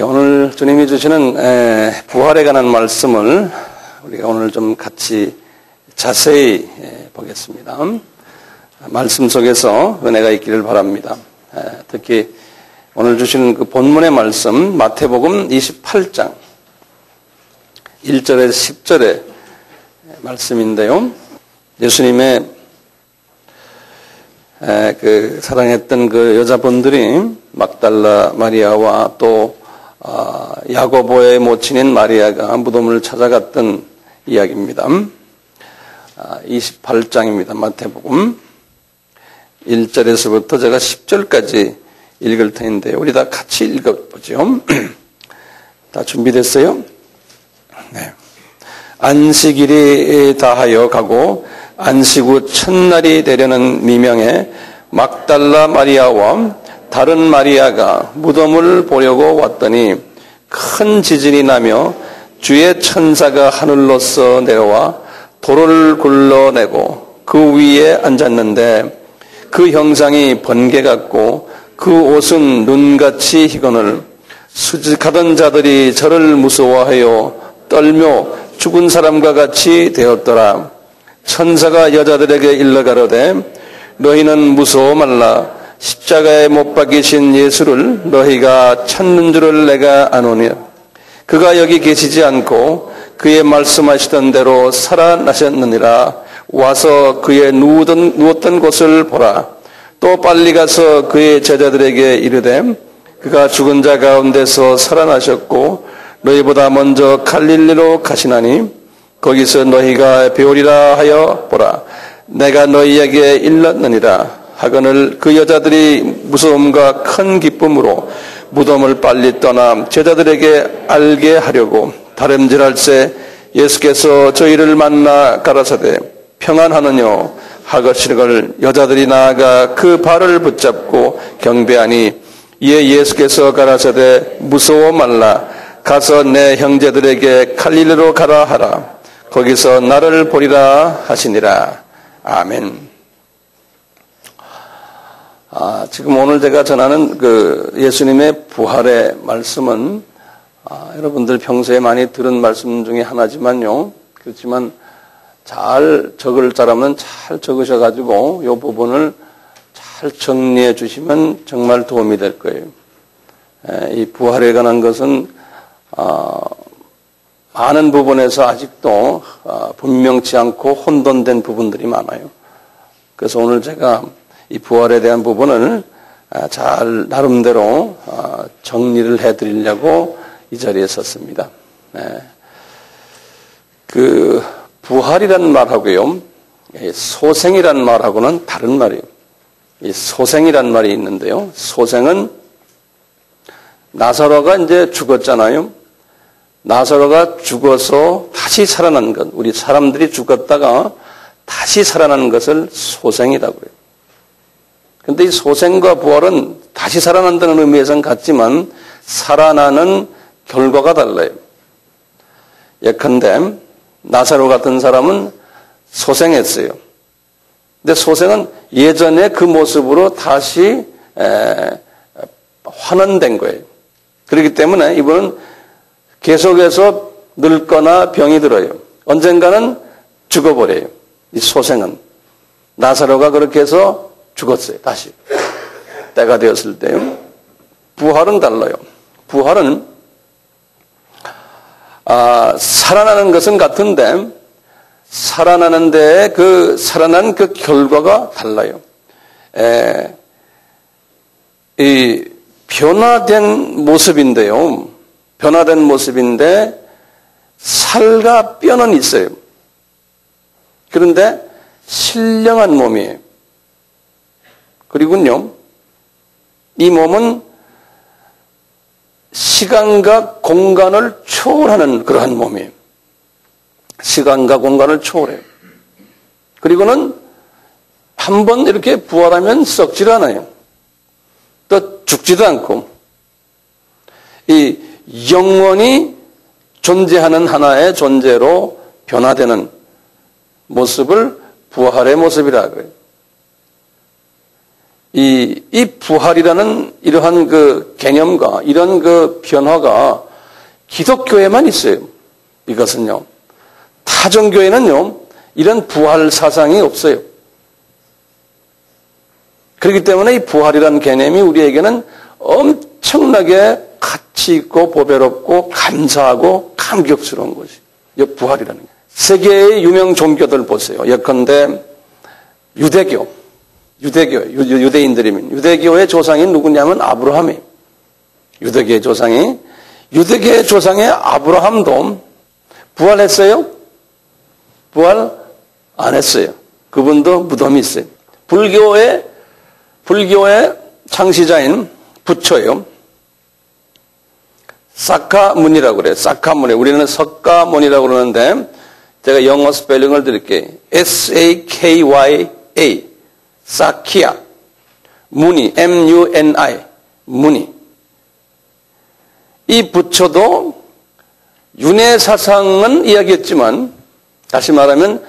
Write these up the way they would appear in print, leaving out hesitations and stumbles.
오늘 주님이 주시는 부활에 관한 말씀을 우리가 오늘 좀 같이 자세히 보겠습니다. 말씀 속에서 은혜가 있기를 바랍니다. 특히 오늘 주시는 그 본문의 말씀 마태복음 28장 1절에서 10절의 말씀인데요. 예수님의 그 사랑했던 그 여자분들이 막달라 마리아와 또 야고보의 모친인 마리아가 무덤을 찾아갔던 이야기입니다. 28장입니다. 마태복음 1절에서부터 제가 10절까지 읽을 텐데 우리 다 같이 읽어보죠. 다 준비됐어요? 네. 안식일이 다하여 가고 안식 후 첫날이 되려는 미명에 막달라 마리아와 다른 마리아가 무덤을 보려고 왔더니 큰 지진이 나며 주의 천사가 하늘로서 내려와 돌을 굴러내고 그 위에 앉았는데 그 형상이 번개 같고 그 옷은 눈같이 희거늘 수직하던 자들이 저를 무서워하여 떨며 죽은 사람과 같이 되었더라. 천사가 여자들에게 일러 가로되 너희는 무서워 말라. 십자가에 못 박이신 예수를 너희가 찾는 줄을 내가 아노니 그가 여기 계시지 않고 그의 말씀하시던 대로 살아나셨느니라. 와서 그의 누웠던 곳을 보라. 또 빨리 가서 그의 제자들에게 이르되 그가 죽은 자 가운데서 살아나셨고 너희보다 먼저 갈릴리로 가시나니 거기서 너희가 배우리라 하여 보라. 내가 너희에게 일렀느니라. 하거늘 그 여자들이 무서움과 큰 기쁨으로 무덤을 빨리 떠나 제자들에게 알게 하려고 다름질할새 예수께서 저희를 만나 가라사대 평안하느뇨 하거시를 여자들이 나아가 그 발을 붙잡고 경배하니 이에 예수께서 가라사대 무서워 말라. 가서 내 형제들에게 갈릴리로 가라 하라. 거기서 나를 보리라 하시니라. 아멘. 지금 오늘 제가 전하는 그 예수님의 부활의 말씀은 여러분들 평소에 많이 들은 말씀 중에 하나지만요. 그렇지만 잘 적을 사람은 잘 적으셔가지고 이 부분을 잘 정리해 주시면 정말 도움이 될 거예요. 이 부활에 관한 것은 많은 부분에서 아직도 분명치 않고 혼돈된 부분들이 많아요. 그래서 오늘 제가 이 부활에 대한 부분을 잘 나름대로 정리를 해드리려고 이 자리에 섰습니다. 그 부활이란 말하고요, 소생이란 말하고는 다른 말이에요. 이 소생이란 말이 있는데요. 소생은 나사로가 이제 죽었잖아요. 나사로가 죽어서 다시 살아난 것, 우리 사람들이 죽었다가 다시 살아나는 것을 소생이라고 해요. 근데 이 소생과 부활은 다시 살아난다는 의미에서는 같지만 살아나는 결과가 달라요. 예컨대 나사로 같은 사람은 소생했어요. 근데 소생은 예전에 그 모습으로 다시 환원된 거예요. 그렇기 때문에 이분은 계속해서 늙거나 병이 들어요. 언젠가는 죽어버려요. 이 소생은. 나사로가 그렇게 해서 죽었어요. 다시. 때가 되었을 때요. 부활은 달라요. 부활은 살아나는 것은 같은데 살아나는데 그 살아난 그 결과가 달라요. 이 변화된 모습인데요. 변화된 모습인데 살과 뼈는 있어요. 그런데 신령한 몸이에요. 그리고요, 이 몸은 시간과 공간을 초월하는 그러한 몸이에요. 시간과 공간을 초월해요. 그리고는 한번 이렇게 부활하면 썩질 않아요. 또 죽지도 않고 이 영원히 존재하는 하나의 존재로 변화되는 모습을 부활의 모습이라고 해요. 이 부활이라는 이러한 그 개념과 이런 그 변화가 기독교에만 있어요. 이것은요. 타종교에는요, 이런 부활 사상이 없어요. 그렇기 때문에 이 부활이라는 개념이 우리에게는 엄청나게 가치 있고 보배롭고 감사하고 감격스러운 것이 이 부활이라는 게. 세계의 유명 종교들 보세요. 예컨대 유대인들이면 유대교의 조상이 누구냐면 아브라함이에요. 유대교의 조상의 아브라함도 부활했어요? 부활 안 했어요. 그분도 무덤이 있어요. 불교의 창시자인 부처예요. 사카문이라고 그래요. 사카문이. 우리는 석가모니라고 그러는데 제가 영어 스펠링을 드릴게요. S-A-K-Y-A. 사키야. 무니. M-U-N-I. 무니. 이 부처도 윤회 사상은 이야기했지만 다시 말하면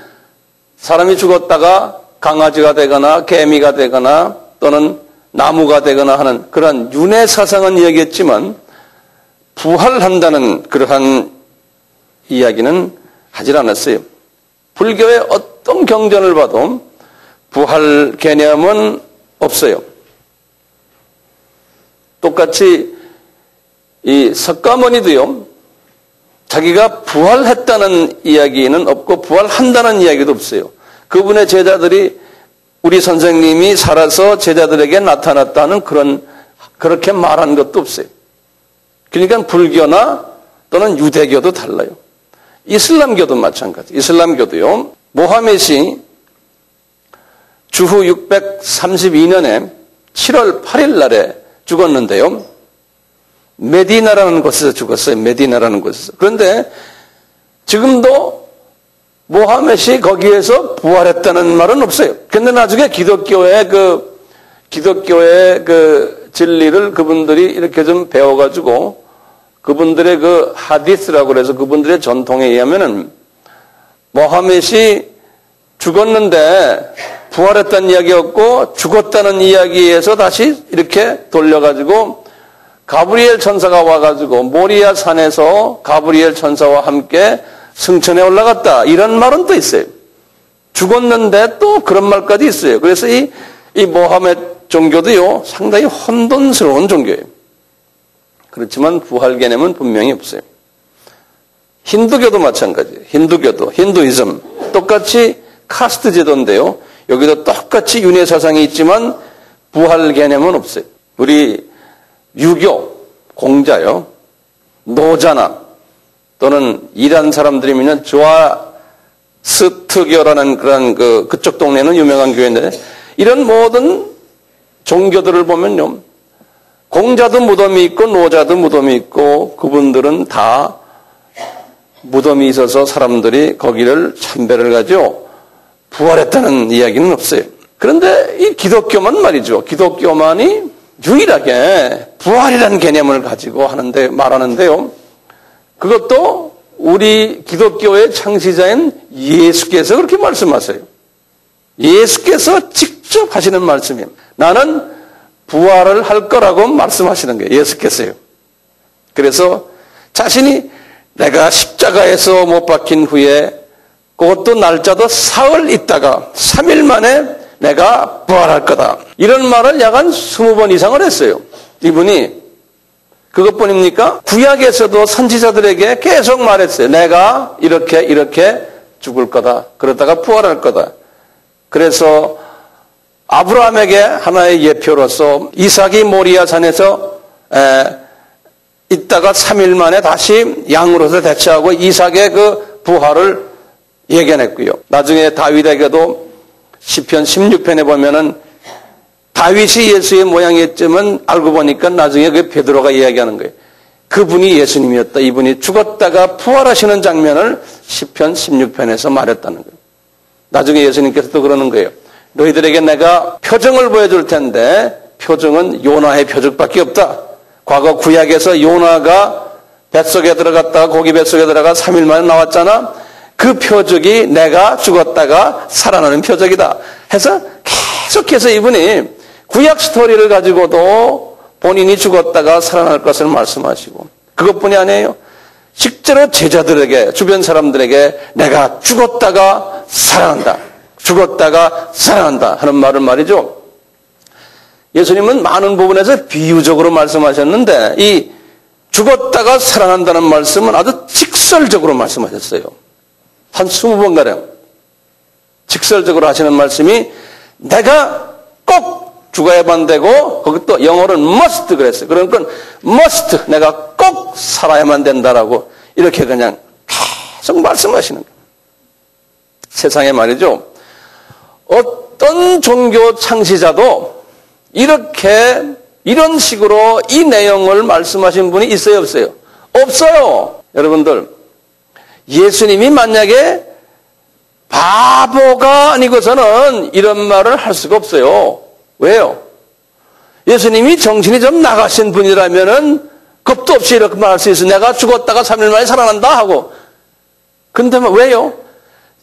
사람이 죽었다가 강아지가 되거나 개미가 되거나 또는 나무가 되거나 하는 그러한 윤회 사상은 이야기했지만 부활한다는 그러한 이야기는 하질 않았어요. 불교의 어떤 경전을 봐도 부활 개념은 없어요. 똑같이 이 석가모니도요, 자기가 부활했다는 이야기는 없고 부활한다는 이야기도 없어요. 그분의 제자들이 우리 선생님이 살아서 제자들에게 나타났다는 그렇게 말한 것도 없어요. 그러니까 불교나 또는 유대교도 달라요. 이슬람교도 마찬가지. 이슬람교도요, 모하멧이 주후 632년에 7월 8일 날에 죽었는데요. 메디나라는 곳에서 죽었어요. 메디나라는 곳에서. 그런데 지금도 모하멧이 거기에서 부활했다는 말은 없어요. 그런데 나중에 기독교의 진리를 그분들이 이렇게 좀 배워가지고 그분들의 그 하디스라고 그래서 그분들의 전통에 의하면은 모하멧이 죽었는데 부활했다는 이야기였고 죽었다는 이야기에서 다시 이렇게 돌려가지고 가브리엘 천사가 와가지고 모리아 산에서 가브리엘 천사와 함께 승천에 올라갔다. 이런 말은 또 있어요. 죽었는데 또 그런 말까지 있어요. 그래서 이 모하멧 종교도요, 상당히 혼돈스러운 종교예요. 그렇지만 부활 개념은 분명히 없어요. 힌두교도 마찬가지예요. 힌두이즘. 똑같이 카스트 제도인데요. 여기도 똑같이 윤회 사상이 있지만 부활 개념은 없어요. 우리 유교, 공자요, 노자나 또는 이란 사람들이면 조아스트교라는 그런 그쪽 동네는 유명한 교회인데 이런 모든 종교들을 보면요, 공자도 무덤이 있고 노자도 무덤이 있고 그분들은 다 무덤이 있어서 사람들이 거기를 참배를 가죠. 부활했다는 이야기는 없어요. 그런데 이 기독교만 말이죠. 기독교만이 유일하게 부활이라는 개념을 가지고 말하는데요. 그것도 우리 기독교의 창시자인 예수께서 그렇게 말씀하세요. 예수께서 직접 하시는 말씀이에요. 나는 부활을 할 거라고 말씀하시는 거예요. 예수께서요. 그래서 자신이 내가 십자가에서 못 박힌 후에 그것도 날짜도 사흘 있다가 3일 만에 내가 부활할 거다. 이런 말을 약 한 20번 이상을 했어요. 이분이. 그것뿐입니까? 구약에서도 선지자들에게 계속 말했어요. 내가 이렇게 죽을 거다. 그러다가 부활할 거다. 그래서 아브라함에게 하나의 예표로서 이삭이 모리아 산에서 있다가 3일 만에 다시 양으로서 대체하고 이삭의 그 부활을 예견했고요. 나중에 다윗에게도 시편 16편에 보면은 다윗이 예수의 모양이었지만 알고 보니까 나중에 그 베드로가 이야기하는 거예요. 그분이 예수님이었다. 이분이 죽었다가 부활하시는 장면을 시편 16편에서 말했다는 거예요. 나중에 예수님께서도 그러는 거예요. 너희들에게 내가 표정을 보여줄 텐데 표정은 요나의 표적밖에 없다. 과거 구약에서 요나가 뱃속에 들어갔다가 고기 뱃속에 들어가 3일 만에 나왔잖아. 그 표적이 내가 죽었다가 살아나는 표적이다. 해서 계속해서 이분이 구약 스토리를 가지고도 본인이 죽었다가 살아날 것을 말씀하시고 그것뿐이 아니에요. 실제로 제자들에게 주변 사람들에게 내가 죽었다가 살아난다. 죽었다가 살아난다 하는 말은 말이죠. 예수님은 많은 부분에서 비유적으로 말씀하셨는데 이 죽었다가 살아난다는 말씀은 아주 직설적으로 말씀하셨어요. 한 20번가량 직설적으로 하시는 말씀이 내가 꼭 죽어야만 되고 그것도 영어로는 must 그랬어요. 그러니까 must 내가 꼭 살아야만 된다라고 이렇게 그냥 계속 말씀하시는 거예요. 세상에 말이죠. 어떤 종교 창시자도 이런 식으로 이 내용을 말씀하신 분이 있어요, 없어요? 없어요. 여러분들, 예수님이 만약에 바보가 아니고서는 이런 말을 할 수가 없어요. 왜요? 예수님이 정신이 좀 나가신 분이라면은 겁도 없이 이렇게 말할 수 있어요. 내가 죽었다가 3일 만에 살아난다 하고. 근데 왜요?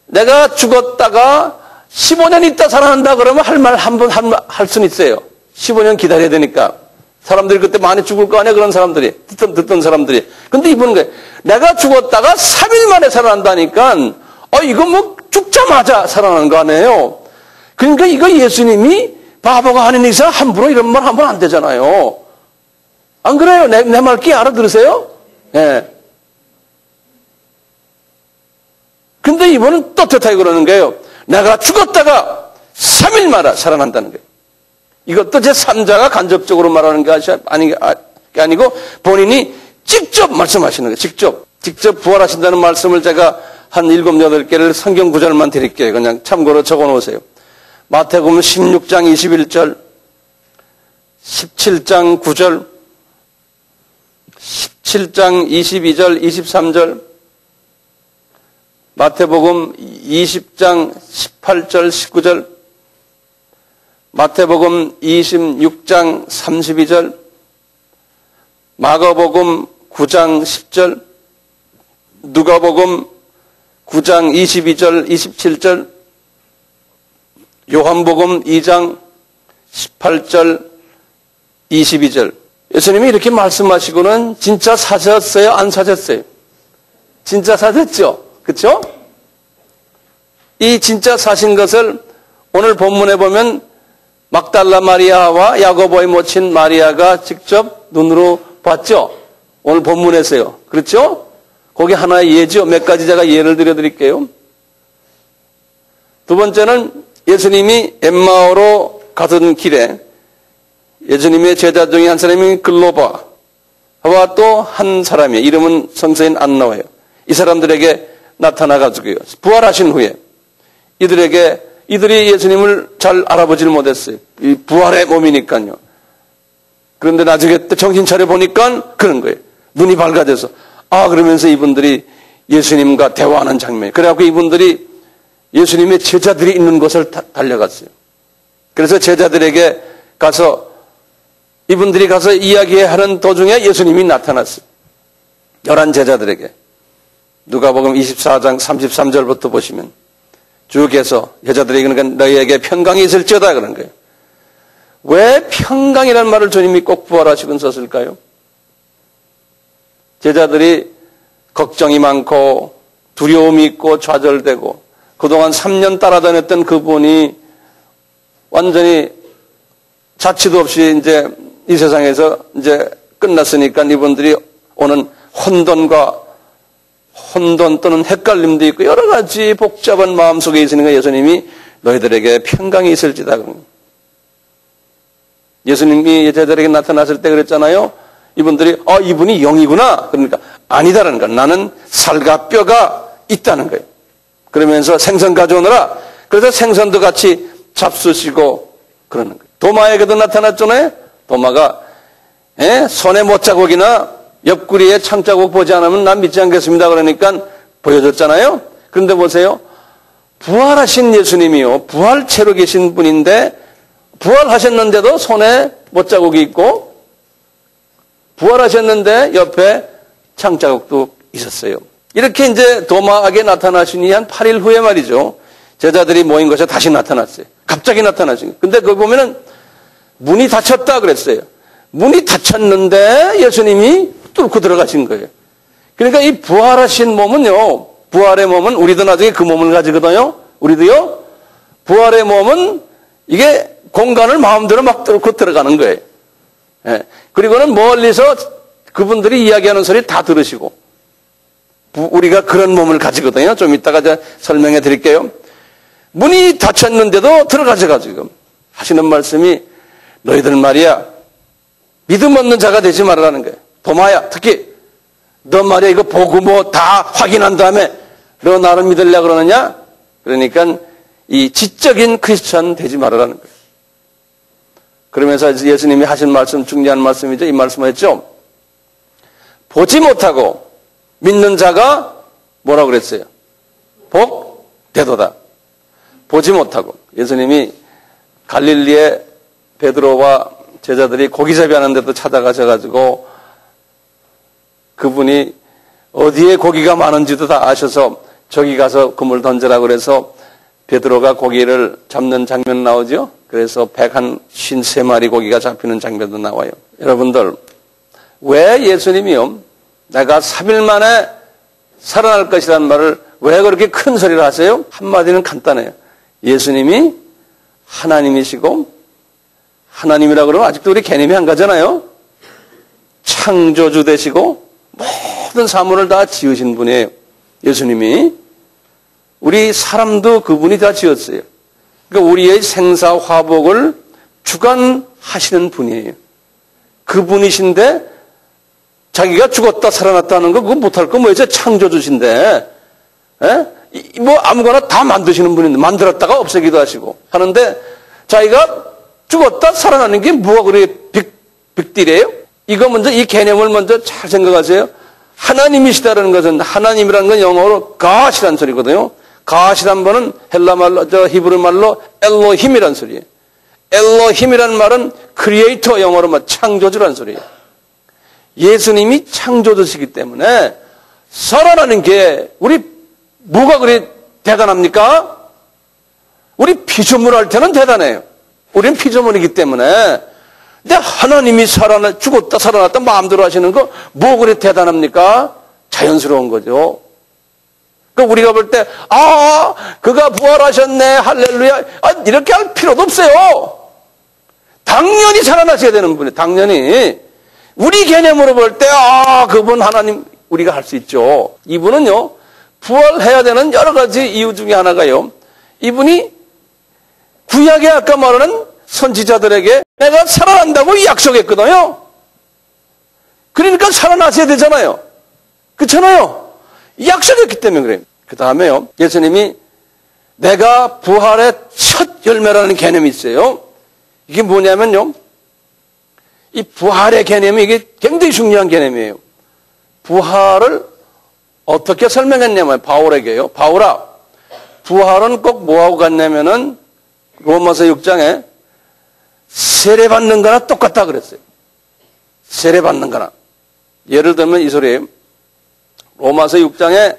내가 죽었다가 15년 있다 살아난다 그러면 할 말 한 번 할 수는 있어요. 15년 기다려야 되니까. 사람들이 그때 많이 죽을 거 아니야, 그런 사람들이. 듣던 사람들이. 근데 이분은 거예요. 내가 죽었다가 3일 만에 살아난다니까, 이거 뭐 죽자마자 살아나는 거 아니에요? 그러니까 이거 예수님이 바보가 아닌 이상 함부로 이런 말 하면 안 되잖아요. 안 그래요? 내 말 끼 알아들으세요? 예. 근데 이분은 떳떳하게 그러는 거예요. 내가 죽었다가 3일 만에 살아난다는 거예요. 이것도 제3자가 간접적으로 말하는 게 아니고 본인이 직접 말씀하시는 거예요. 직접 부활하신다는 말씀을 제가 한 7, 8개를 성경 구절만 드릴게요. 그냥 참고로 적어 놓으세요. 마태복음 16장 21절, 17장 9절, 17장 22절, 23절, 마태복음 20장 18절, 19절, 마태복음 26장 32절, 마가복음 9장 10절, 누가복음 9장 22절, 27절, 요한복음 2장 18절, 22절. 예수님이 이렇게 말씀하시고는 진짜 사셨어요? 안 사셨어요? 진짜 사셨죠? 그렇죠? 이 진짜 사신 것을 오늘 본문에 보면 막달라 마리아와 야고보의 모친 마리아가 직접 눈으로 봤죠? 오늘 본문에서요. 그렇죠? 거기 하나의 예죠. 몇 가지 제가 예를 들어드릴게요. 두 번째는 예수님이 엠마오로 가던 길에 예수님의 제자 중에 한 사람이 글로바와 또 한 사람이에요. 이름은 성서엔 안 나와요. 이 사람들에게 나타나가지고요. 부활하신 후에 이들이 예수님을 잘 알아보지를 못했어요. 이 부활의 몸이니까요. 그런데 나중에 또 정신 차려 보니까 그런 거예요. 눈이 밝아져서 그러면서 이분들이 예수님과 대화하는 장면이에요. 그래갖고 이분들이 예수님의 제자들이 있는 곳을 달려갔어요. 그래서 제자들에게 이분들이 가서 이야기하는 도중에 예수님이 나타났어요. 11 제자들에게. 누가복음 24장 33절부터 보시면 주께서 여자들에게 너희에게 평강이 있을지어다 그런 거예요. 왜 평강이라는 말을 주님이 꼭 부활하시고 썼을까요? 제자들이 걱정이 많고 두려움이 있고 좌절되고 그동안 3년 따라다녔던 그분이 완전히 자취도 없이 이제 이 세상에서 이제 끝났으니까 이분들이 오는 혼돈 또는 헷갈림도 있고 여러 가지 복잡한 마음속에 있으니까 예수님이 너희들에게 평강이 있을지다. 예수님이 제자들에게 나타났을 때 그랬잖아요. 이분들이 이분이 영이구나. 그러니까 아니다라는 거야. 나는 살과 뼈가 있다는 거예요. 그러면서 생선 가져오느라. 그래서 생선도 같이 잡수시고 그러는 거예요. 도마에게도 나타났잖아요. 도마가 손에 못자국이나 옆구리에 창자국 보지 않으면 난 믿지 않겠습니다. 그러니까 보여줬잖아요. 그런데 보세요. 부활하신 예수님이요. 부활체로 계신 분인데 부활하셨는데도 손에 못자국이 있고 부활하셨는데 옆에 창자국도 있었어요. 이렇게 이제 도마에게 나타나시니 한 8일 후에 말이죠. 제자들이 모인 곳에 다시 나타났어요. 갑자기 나타나신 거예요. 근데 거기 보면은 문이 닫혔다 그랬어요. 문이 닫혔는데 예수님이 뚫고 들어가신 거예요. 그러니까 이 부활하신 몸은요, 부활의 몸은 우리도 나중에 그 몸을 가지거든요. 우리도요, 부활의 몸은 이게 공간을 마음대로 막 뚫고 들어가는 거예요. 예. 그리고는 멀리서 그분들이 이야기하는 소리 다 들으시고, 우리가 그런 몸을 가지거든요. 좀 이따가 제가 설명해 드릴게요. 문이 닫혔는데도 들어가셔가 지금 하시는 말씀이 너희들 말이야 믿음 없는 자가 되지 말라는 거예요. 도마야 특히 너 말이야 이거 보고 뭐 다 확인한 다음에 너 나를 믿으려고 그러느냐? 그러니까 이 지적인 크리스천 되지 말라는 거예요. 그러면서 예수님이 하신 말씀 중요한 말씀이죠. 이 말씀을 했죠. 보지 못하고 믿는 자가 뭐라고 그랬어요? 복 되도다. 보지 못하고. 예수님이 갈릴리에 베드로와 제자들이 고기잡이 하는 데도 찾아가셔가지고 그분이 어디에 고기가 많은지도 다 아셔서 저기 가서 그물 던져라 그래서 베드로가 고기를 잡는 장면 나오죠. 그래서 153마리 고기가 잡히는 장면도 나와요. 여러분들 왜 예수님이요 내가 3일 만에 살아날 것이라는 말을 왜 그렇게 큰 소리를 하세요? 한마디는 간단해요. 예수님이 하나님이시고 하나님이라 그러면 아직도 우리 개념이 안 가잖아요. 창조주 되시고 모든 사물을 다 지으신 분이에요. 예수님이 우리 사람도 그분이 다 지었어요. 그러니까 우리의 생사화복을 주관하시는 분이에요. 그분이신데 자기가 죽었다 살아났다는 거 그거 못할 거 뭐였죠? 창조주신데 뭐 아무거나 다 만드시는 분인데 만들었다가 없애기도 하시고 하는데 자기가 죽었다 살아나는 게 뭐가 그렇게 빅딜이에요? 이거 먼저 이 개념을 먼저 잘 생각하세요. 하나님이시다라는 것은 하나님이라는 건 영어로 God이라는 소리거든요. God이란 말은 헬라 말로 히브리 말로 엘로힘이라는 소리예요. 엘로힘이라는 말은 크리에이터 영어로 말 창조주라는 소리예요. 예수님이 창조주시기 때문에 살아나는 게 우리 뭐가 그리 대단합니까? 우리 피조물 할 때는 대단해요. 우리는 피조물이기 때문에. 근데 하나님이 죽었다 살아났다 마음대로 하시는 거 뭐 그리 대단합니까? 자연스러운 거죠. 그러니까 우리가 볼 때 그가 부활하셨네 할렐루야 이렇게 할 필요도 없어요. 당연히 살아나셔야 되는 분이에요. 당연히. 우리 개념으로 볼 때 그분 하나님 우리가 할 수 있죠. 이분은요 부활해야 되는 여러 가지 이유 중에 하나가요. 이분이 구약에 아까 말하는 선지자들에게 내가 살아난다고 약속했거든요. 그러니까 살아나셔야 되잖아요. 그렇잖아요. 약속했기 때문에 그래요. 그 다음에요. 예수님이 내가 부활의 첫 열매라는 개념이 있어요. 이게 뭐냐면요. 이 부활의 개념이 이게 굉장히 중요한 개념이에요. 부활을 어떻게 설명했냐면 바울에게요. 바울아, 부활은 꼭 뭐하고 같냐면은 로마서 6장에 세례받는 거나 똑같다 그랬어요. 세례받는 거나. 예를 들면 이 소리예요. 로마서 6장에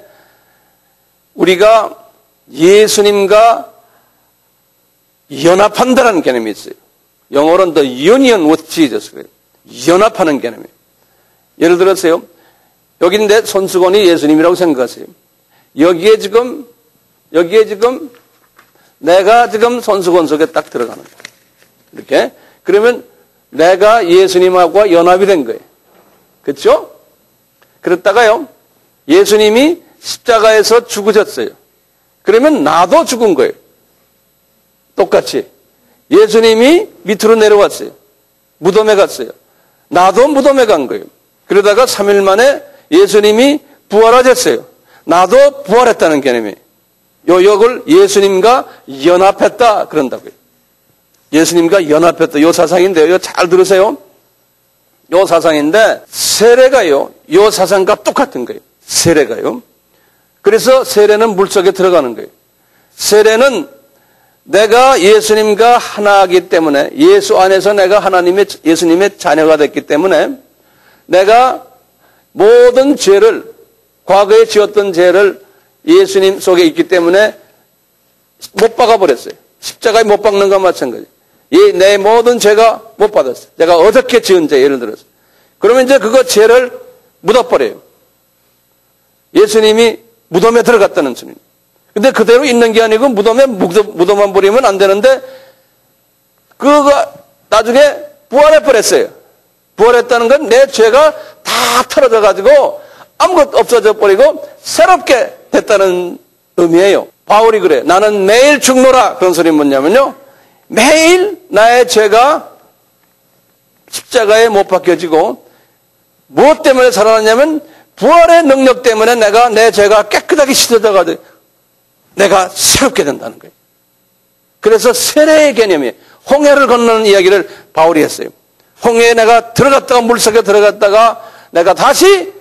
우리가 예수님과 연합한다는 개념이 있어요. 영어로는 the union with Jesus. 연합하는 개념이에요. 예를 들어서요. 여기인데 손수건이 예수님이라고 생각하세요. 여기에 지금 내가 지금 손수건 속에 딱 들어가는 거예요. 이렇게. 그러면 내가 예수님하고 연합이 된 거예요. 그렇죠? 그랬다가요. 예수님이 십자가에서 죽으셨어요. 그러면 나도 죽은 거예요. 똑같이. 예수님이 밑으로 내려왔어요. 무덤에 갔어요. 나도 무덤에 간 거예요. 그러다가 3일 만에 예수님이 부활하셨어요. 나도 부활했다는 개념이에요. 요역을 예수님과 연합했다 그런다고요. 예수님과 연합했다. 요 사상인데요. 요 잘 들으세요. 요 사상인데 세례가요. 요 사상과 똑같은 거예요. 세례가요. 그래서 세례는 물속에 들어가는 거예요. 세례는 내가 예수님과 하나이기 때문에 예수 안에서 내가 예수님의 자녀가 됐기 때문에 내가 모든 죄를 과거에 지었던 죄를 예수님 속에 있기 때문에 못 박아버렸어요. 십자가에 못 박는 것과 마찬가지. 이 내 모든 죄가 못 받았어요. 내가 어저께 지은 죄, 예를 들어서. 그러면 이제 그거 죄를 묻어버려요. 예수님이 무덤에 들어갔다는 주님. 근데 그대로 있는 게 아니고 무덤에 묻어만 버리면 안 되는데, 그거가 나중에 부활해버렸어요. 부활했다는 건 내 죄가 다 털어져가지고 아무것도 없어져 버리고 새롭게 됐다는 의미예요. 바울이 그래. 나는 매일 죽노라. 그런 소리 뭐냐면요. 매일 나의 죄가 십자가에 못 박혀지고 무엇 때문에 살아났냐면 부활의 능력 때문에 내가 내 죄가 깨끗하게 씻어져가지고 내가 새롭게 된다는 거예요. 그래서 세례의 개념이 홍해를 건너는 이야기를 바울이 했어요. 홍해에 내가 들어갔다가 물속에 들어갔다가 내가 다시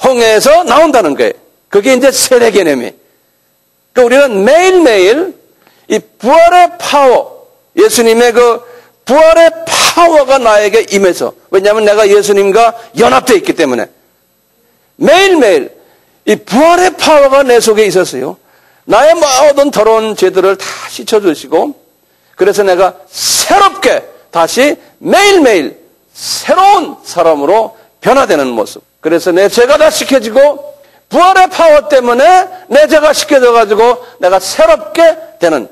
홍해에서 나온다는 거예요. 그게 이제 세례 개념이에요. 그러니까 우리는 매일매일 이 부활의 파워, 예수님의 그 부활의 파워가 나에게 임해서, 왜냐하면 내가 예수님과 연합되어 있기 때문에 매일매일 이 부활의 파워가 내 속에 있었어요. 나의 모든 더러운 죄들을 다 씻어주시고, 그래서 내가 새롭게 다시 매일매일 새로운 사람으로 변화되는 모습. 그래서 내 죄가 다 씻겨지고 부활의 파워 때문에 내 죄가 씻겨져가지고 내가 새롭게 되는.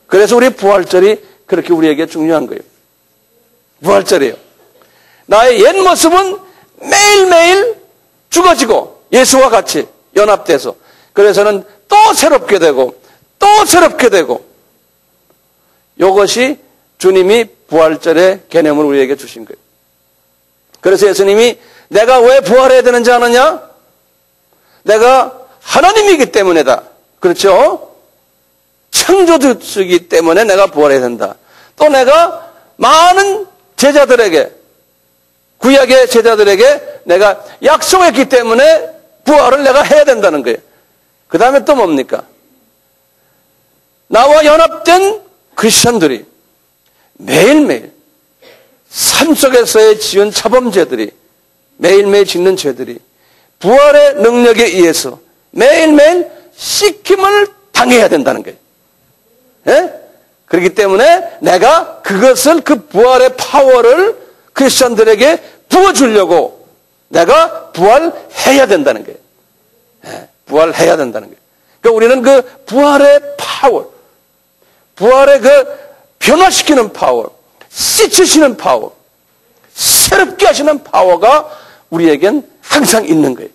그래서 우리 부활절이 그렇게 우리에게 중요한 거예요. 부활절이에요. 나의 옛 모습은 매일매일 죽어지고 예수와 같이 연합돼서, 그래서는 또 새롭게 되고 또 새롭게 되고, 이것이 주님이 부활절의 개념을 우리에게 주신 거예요. 그래서 예수님이 내가 왜 부활해야 되는지 아느냐? 내가 하나님이기 때문이다. 그렇죠? 창조주이기 때문에 내가 부활해야 된다. 또 내가 많은 제자들에게, 구약의 제자들에게 내가 약속했기 때문에 부활을 내가 해야 된다는 거예요. 그 다음에 또 뭡니까? 나와 연합된 크리스천들이 매일매일 삶 속에서의 지은 자범죄들이, 매일매일 짓는 죄들이 부활의 능력에 의해서 매일매일 씻김을 당해야 된다는 거예요. 예? 그렇기 때문에 내가 그것을, 그 부활의 파워를 크리스천들에게 부어주려고 내가 부활해야 된다는 거예요. 예, 부활해야 된다는 거예요. 그러니까 우리는 그 부활의 파워, 부활의 그 변화시키는 파워, 씻으시는 파워, 새롭게 하시는 파워가 우리에겐 항상 있는 거예요.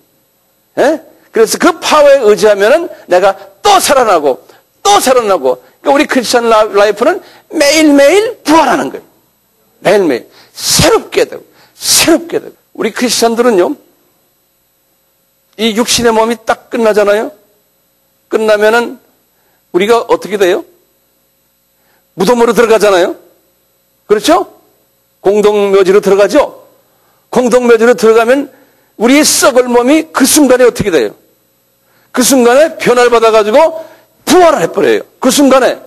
예? 그래서 그 파워에 의지하면은 내가 또 살아나고 또 살아나고, 그러니까 우리 크리스천 라이프는 매일매일 부활하는 거예요. 매일매일 새롭게 되고 새롭게 되고. 우리 크리스천들은요, 이 육신의 몸이 딱 끝나잖아요. 끝나면은 우리가 어떻게 돼요? 무덤으로 들어가잖아요. 그렇죠? 공동묘지로 들어가죠. 공동묘지로 들어가면 우리의 썩을 몸이 그 순간에 어떻게 돼요? 그 순간에 변화를 받아가지고 부활을 해버려요. 그 순간에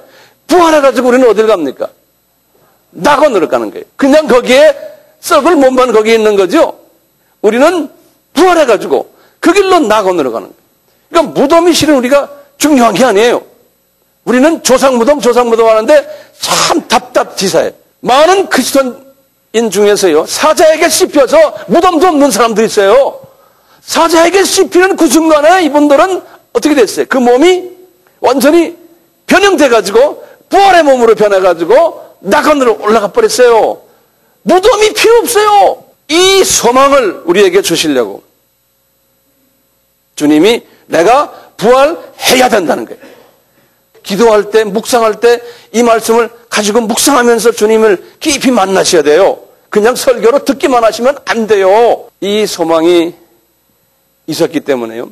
부활해가지고 우리는 어딜 갑니까? 낙원으로 가는 거예요. 그냥 거기에 썩을 몸만 거기에 있는 거죠. 우리는 부활해가지고 그 길로 낙원으로 가는 거예요. 그러니까 무덤이 실은 우리가 중요한 게 아니에요. 우리는 조상무덤 하는데 참 답답지사해요. 많은 크리스천인 중에서요, 사자에게 씹혀서 무덤도 없는 사람들이 있어요. 사자에게 씹히는 그 순간에 이분들은 어떻게 됐어요? 그 몸이 완전히 변형돼가지고 부활의 몸으로 변해가지고 낙원으로 올라가 버렸어요. 무덤이 필요 없어요. 이 소망을 우리에게 주시려고 주님이 내가 부활해야 된다는 거예요. 기도할 때, 묵상할 때 이 말씀을 가지고 묵상하면서 주님을 깊이 만나셔야 돼요. 그냥 설교로 듣기만 하시면 안 돼요. 이 소망이 있었기 때문에요.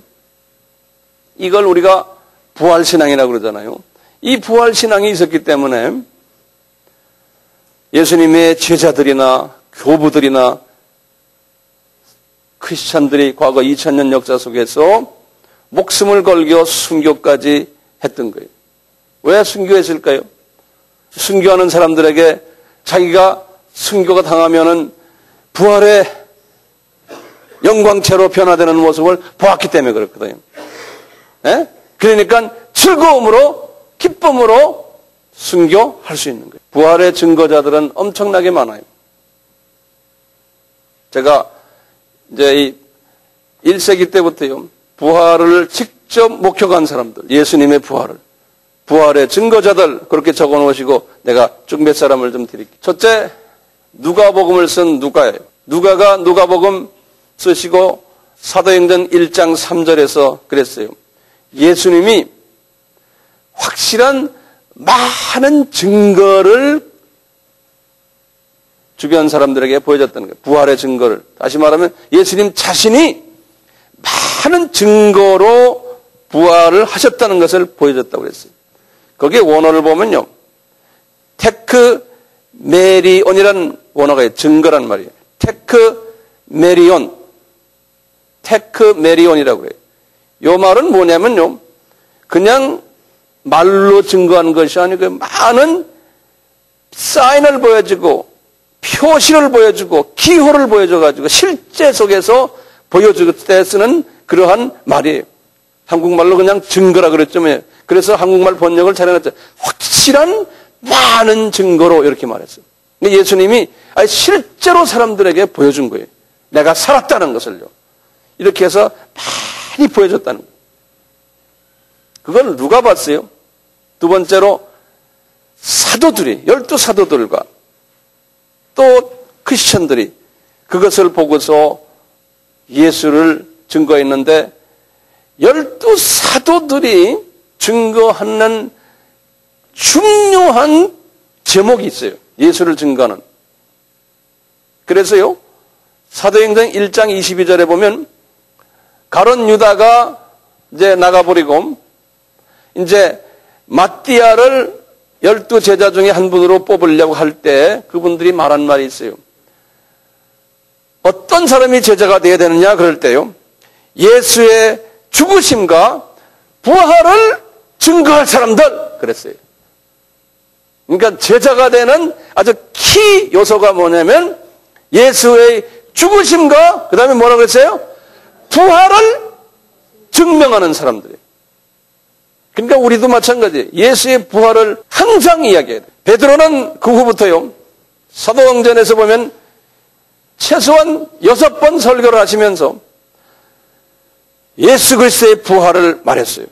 이걸 우리가 부활신앙이라고 그러잖아요. 이 부활신앙이 있었기 때문에 예수님의 제자들이나 교부들이나 크리스찬들이 과거 2000년 역사 속에서 목숨을 걸고 순교까지 했던 거예요. 왜 순교했을까요? 순교하는 사람들에게 자기가 순교가 당하면은 부활의 영광체로 변화되는 모습을 보았기 때문에 그렇거든요. 예? 그러니까 즐거움으로, 기쁨으로 순교할 수 있는 거예요. 부활의 증거자들은 엄청나게 많아요. 제가 이제 이 1세기 때부터요, 부활을 직접 목격한 사람들, 예수님의 부활의 증거자들 그렇게 적어 놓으시고 내가 쭉 몇 사람을 좀 드릴게요. 첫째, 누가복음을 쓴 누가예요. 누가가 누가복음 쓰시고 사도행전 1장 3절에서 그랬어요. 예수님이 확실한 많은 증거를 주변 사람들에게 보여줬다는 거예요. 부활의 증거를. 다시 말하면 예수님 자신이 많은 증거로 부활을 하셨다는 것을 보여줬다고 그랬어요. 거기에 원어를 보면요, 테크 메리온이라는 원어가 있어요. 증거란 말이에요. 테크 메리온이라고 해요. 이 말은 뭐냐면요, 그냥 말로 증거하는 것이 아니고 많은 사인을 보여주고 표시를 보여주고 기호를 보여줘가지고 실제 속에서 보여줄 때 쓰는 그러한 말이에요. 한국말로 그냥 증거라 그랬죠. 그래서 한국말 번역을 잘해놨죠. 확실한 많은 증거로 이렇게 말했어요. 근데 예수님이 실제로 사람들에게 보여준 거예요. 내가 살았다는 것을요. 이렇게 해서 많이 보여줬다는 거예요. 그걸 누가 봤어요? 두 번째로 사도들이, 12사도들과 또 크리스천들이 그것을 보고서 예수를 증거했는데 12사도들이 증거하는 중요한 제목이 있어요. 예수를 증거하는. 그래서요, 사도행전 1장 22절에 보면 가룟 유다가 이제 나가버리고 이제 마띠아를 12제자 중에 한 분으로 뽑으려고 할 때 그분들이 말한 말이 있어요. 어떤 사람이 제자가 되어야 되느냐 그럴 때요, 예수의 죽으심과 부활을 증거할 사람들 그랬어요. 그러니까 제자가 되는 아주 키 요소가 뭐냐면 예수의 죽으심과 그 다음에 뭐라고 그랬어요? 부활을 증명하는 사람들이에요. 그러니까 우리도 마찬가지예요. 예수의 부활을 항상 이야기해야 돼요. 베드로는 그 후부터요, 사도행전에서 보면 최소한 6번 설교를 하시면서 예수 그리스도의 부활을 말했어요.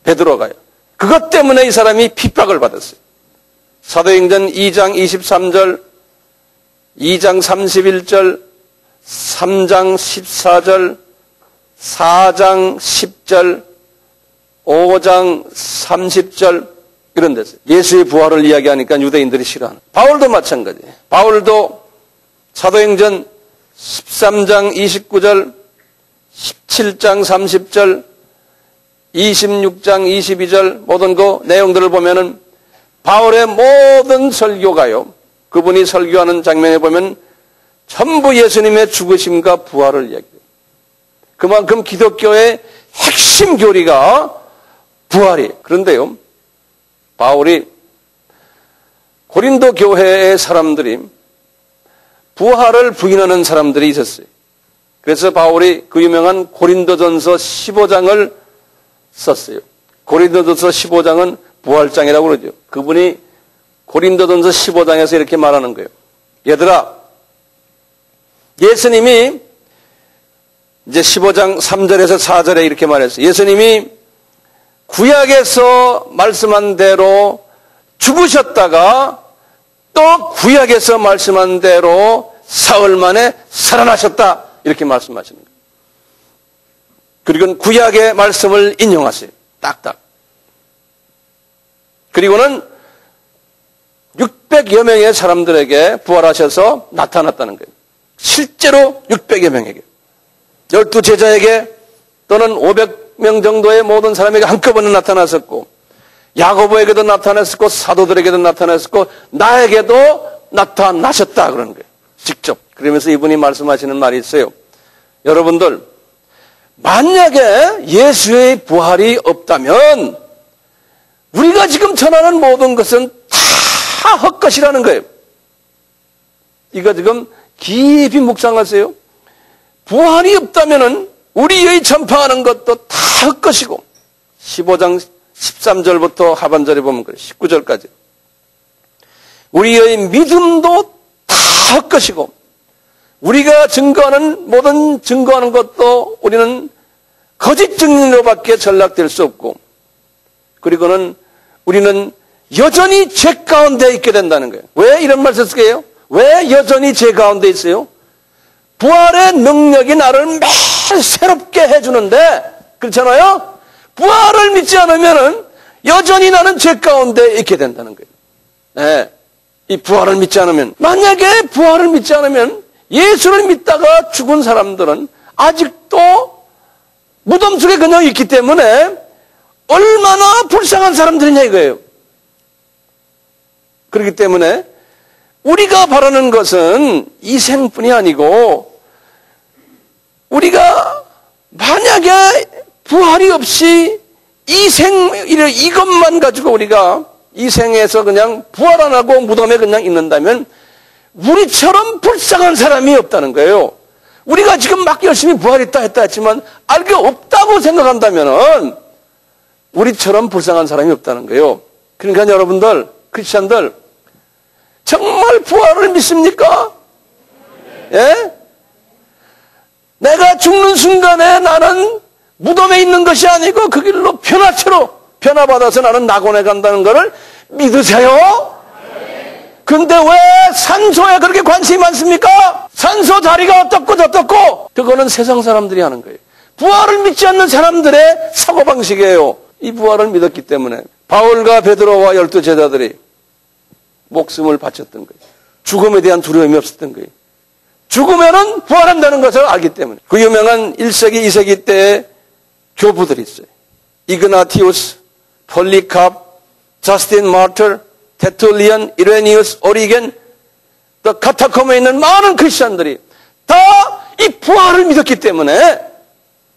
베드로가요. 그것 때문에 이 사람이 핍박을 받았어요. 사도행전 2장 23절, 2장 31절, 3장 14절, 4장 10절, 5장 30절 이런 데서 예수의 부활을 이야기하니까 유대인들이 싫어하는. 바울도 마찬가지예요. 바울도 사도행전 13장 29절, 17장 30절, 26장 22절 모든 그 내용들을 보면은 바울의 모든 설교가요, 그분이 설교하는 장면에 보면 전부 예수님의 죽으심과 부활을 이야기해요. 그만큼 기독교의 핵심 교리가 부활이에요. 그런데요, 바울이 고린도 교회의 사람들이 부활을 부인하는 사람들이 있었어요. 그래서 바울이 그 유명한 고린도전서 15장을 썼어요. 고린도전서 15장은 부활장이라고 그러죠. 그분이 고린도전서 15장에서 이렇게 말하는 거예요. 얘들아, 예수님이 이제 15장 3절에서 4절에 이렇게 말했어요. 예수님이 구약에서 말씀한 대로 죽으셨다가 또 구약에서 말씀한 대로 사흘 만에 살아나셨다. 이렇게 말씀하시는 거예요. 그리고는 구약의 말씀을 인용하세요. 딱딱. 그리고는 600여 명의 사람들에게 부활하셔서 나타났다는 거예요. 실제로 600여 명에게. 12제자에게 또는 500명 정도의 모든 사람에게 한꺼번에 나타났었고, 야고보에게도 나타났었고, 사도들에게도 나타났었고, 나에게도 나타나셨다 그러는 거예요. 직접. 그러면서 이분이 말씀하시는 말이 있어요. 여러분들, 만약에 예수의 부활이 없다면 우리가 지금 전하는 모든 것은 다 헛것이라는 거예요. 이거 지금 깊이 묵상하세요. 부활이 없다면 우리의 전파하는 것도 다 헛것이고, 15장 13절부터 하반절에 보면 그래. 19절까지. 우리의 믿음도 다 헛것이고 우리가 모든 증거하는 것도 우리는 거짓 증인으로밖에 전락될 수 없고 그리고는 우리는 여전히 죄 가운데 있게 된다는 거예요. 왜 이런 말을 쓰게요? 왜 여전히 죄 가운데 있어요? 부활의 능력이 나를 매일 새롭게 해주는데 그렇잖아요? 부활을 믿지 않으면은 여전히 나는 죄 가운데 있게 된다는 거예요. 네. 이 부활을 믿지 않으면 만약에 부활을 믿지 않으면 예수를 믿다가 죽은 사람들은 아직도 무덤 속에 그냥 있기 때문에 얼마나 불쌍한 사람들이냐 이거예요. 그렇기 때문에 우리가 바라는 것은 이 생뿐이 아니고 우리가 만약에 부활이 없이 이것만 가지고 우리가 이 생에서 그냥 부활 안 하고 무덤에 그냥 있는다면 우리처럼 불쌍한 사람이 없다는 거예요. 우리가 지금 막 열심히 부활했다 했다 했지만 알게 없다고 생각한다면은 우리처럼 불쌍한 사람이 없다는 거예요. 그러니까 여러분들, 크리스찬들 정말 부활을 믿습니까? 예? 내가 죽는 순간에 나는 무덤에 있는 것이 아니고 그 길로 변화받아서 나는 낙원에 간다는 것을 믿으세요? 근데 왜 산소에 그렇게 관심이 많습니까? 산소 자리가 어떻고 저떻고 그거는 세상 사람들이 하는 거예요. 부활을 믿지 않는 사람들의 사고방식이에요. 이 부활을 믿었기 때문에 바울과 베드로와 12 제자들이 목숨을 바쳤던 거예요. 죽음에 대한 두려움이 없었던 거예요. 죽으면은 부활한다는 것을 알기 때문에. 그 유명한 1세기, 2세기 때의 교부들이 있어요. 이그나티우스, 폴리캅, 저스틴 마르터, 테툴리안, 이레니우스, 오리겐, 또 카타콤에 있는 많은 크리스천들이 다 이 부활을 믿었기 때문에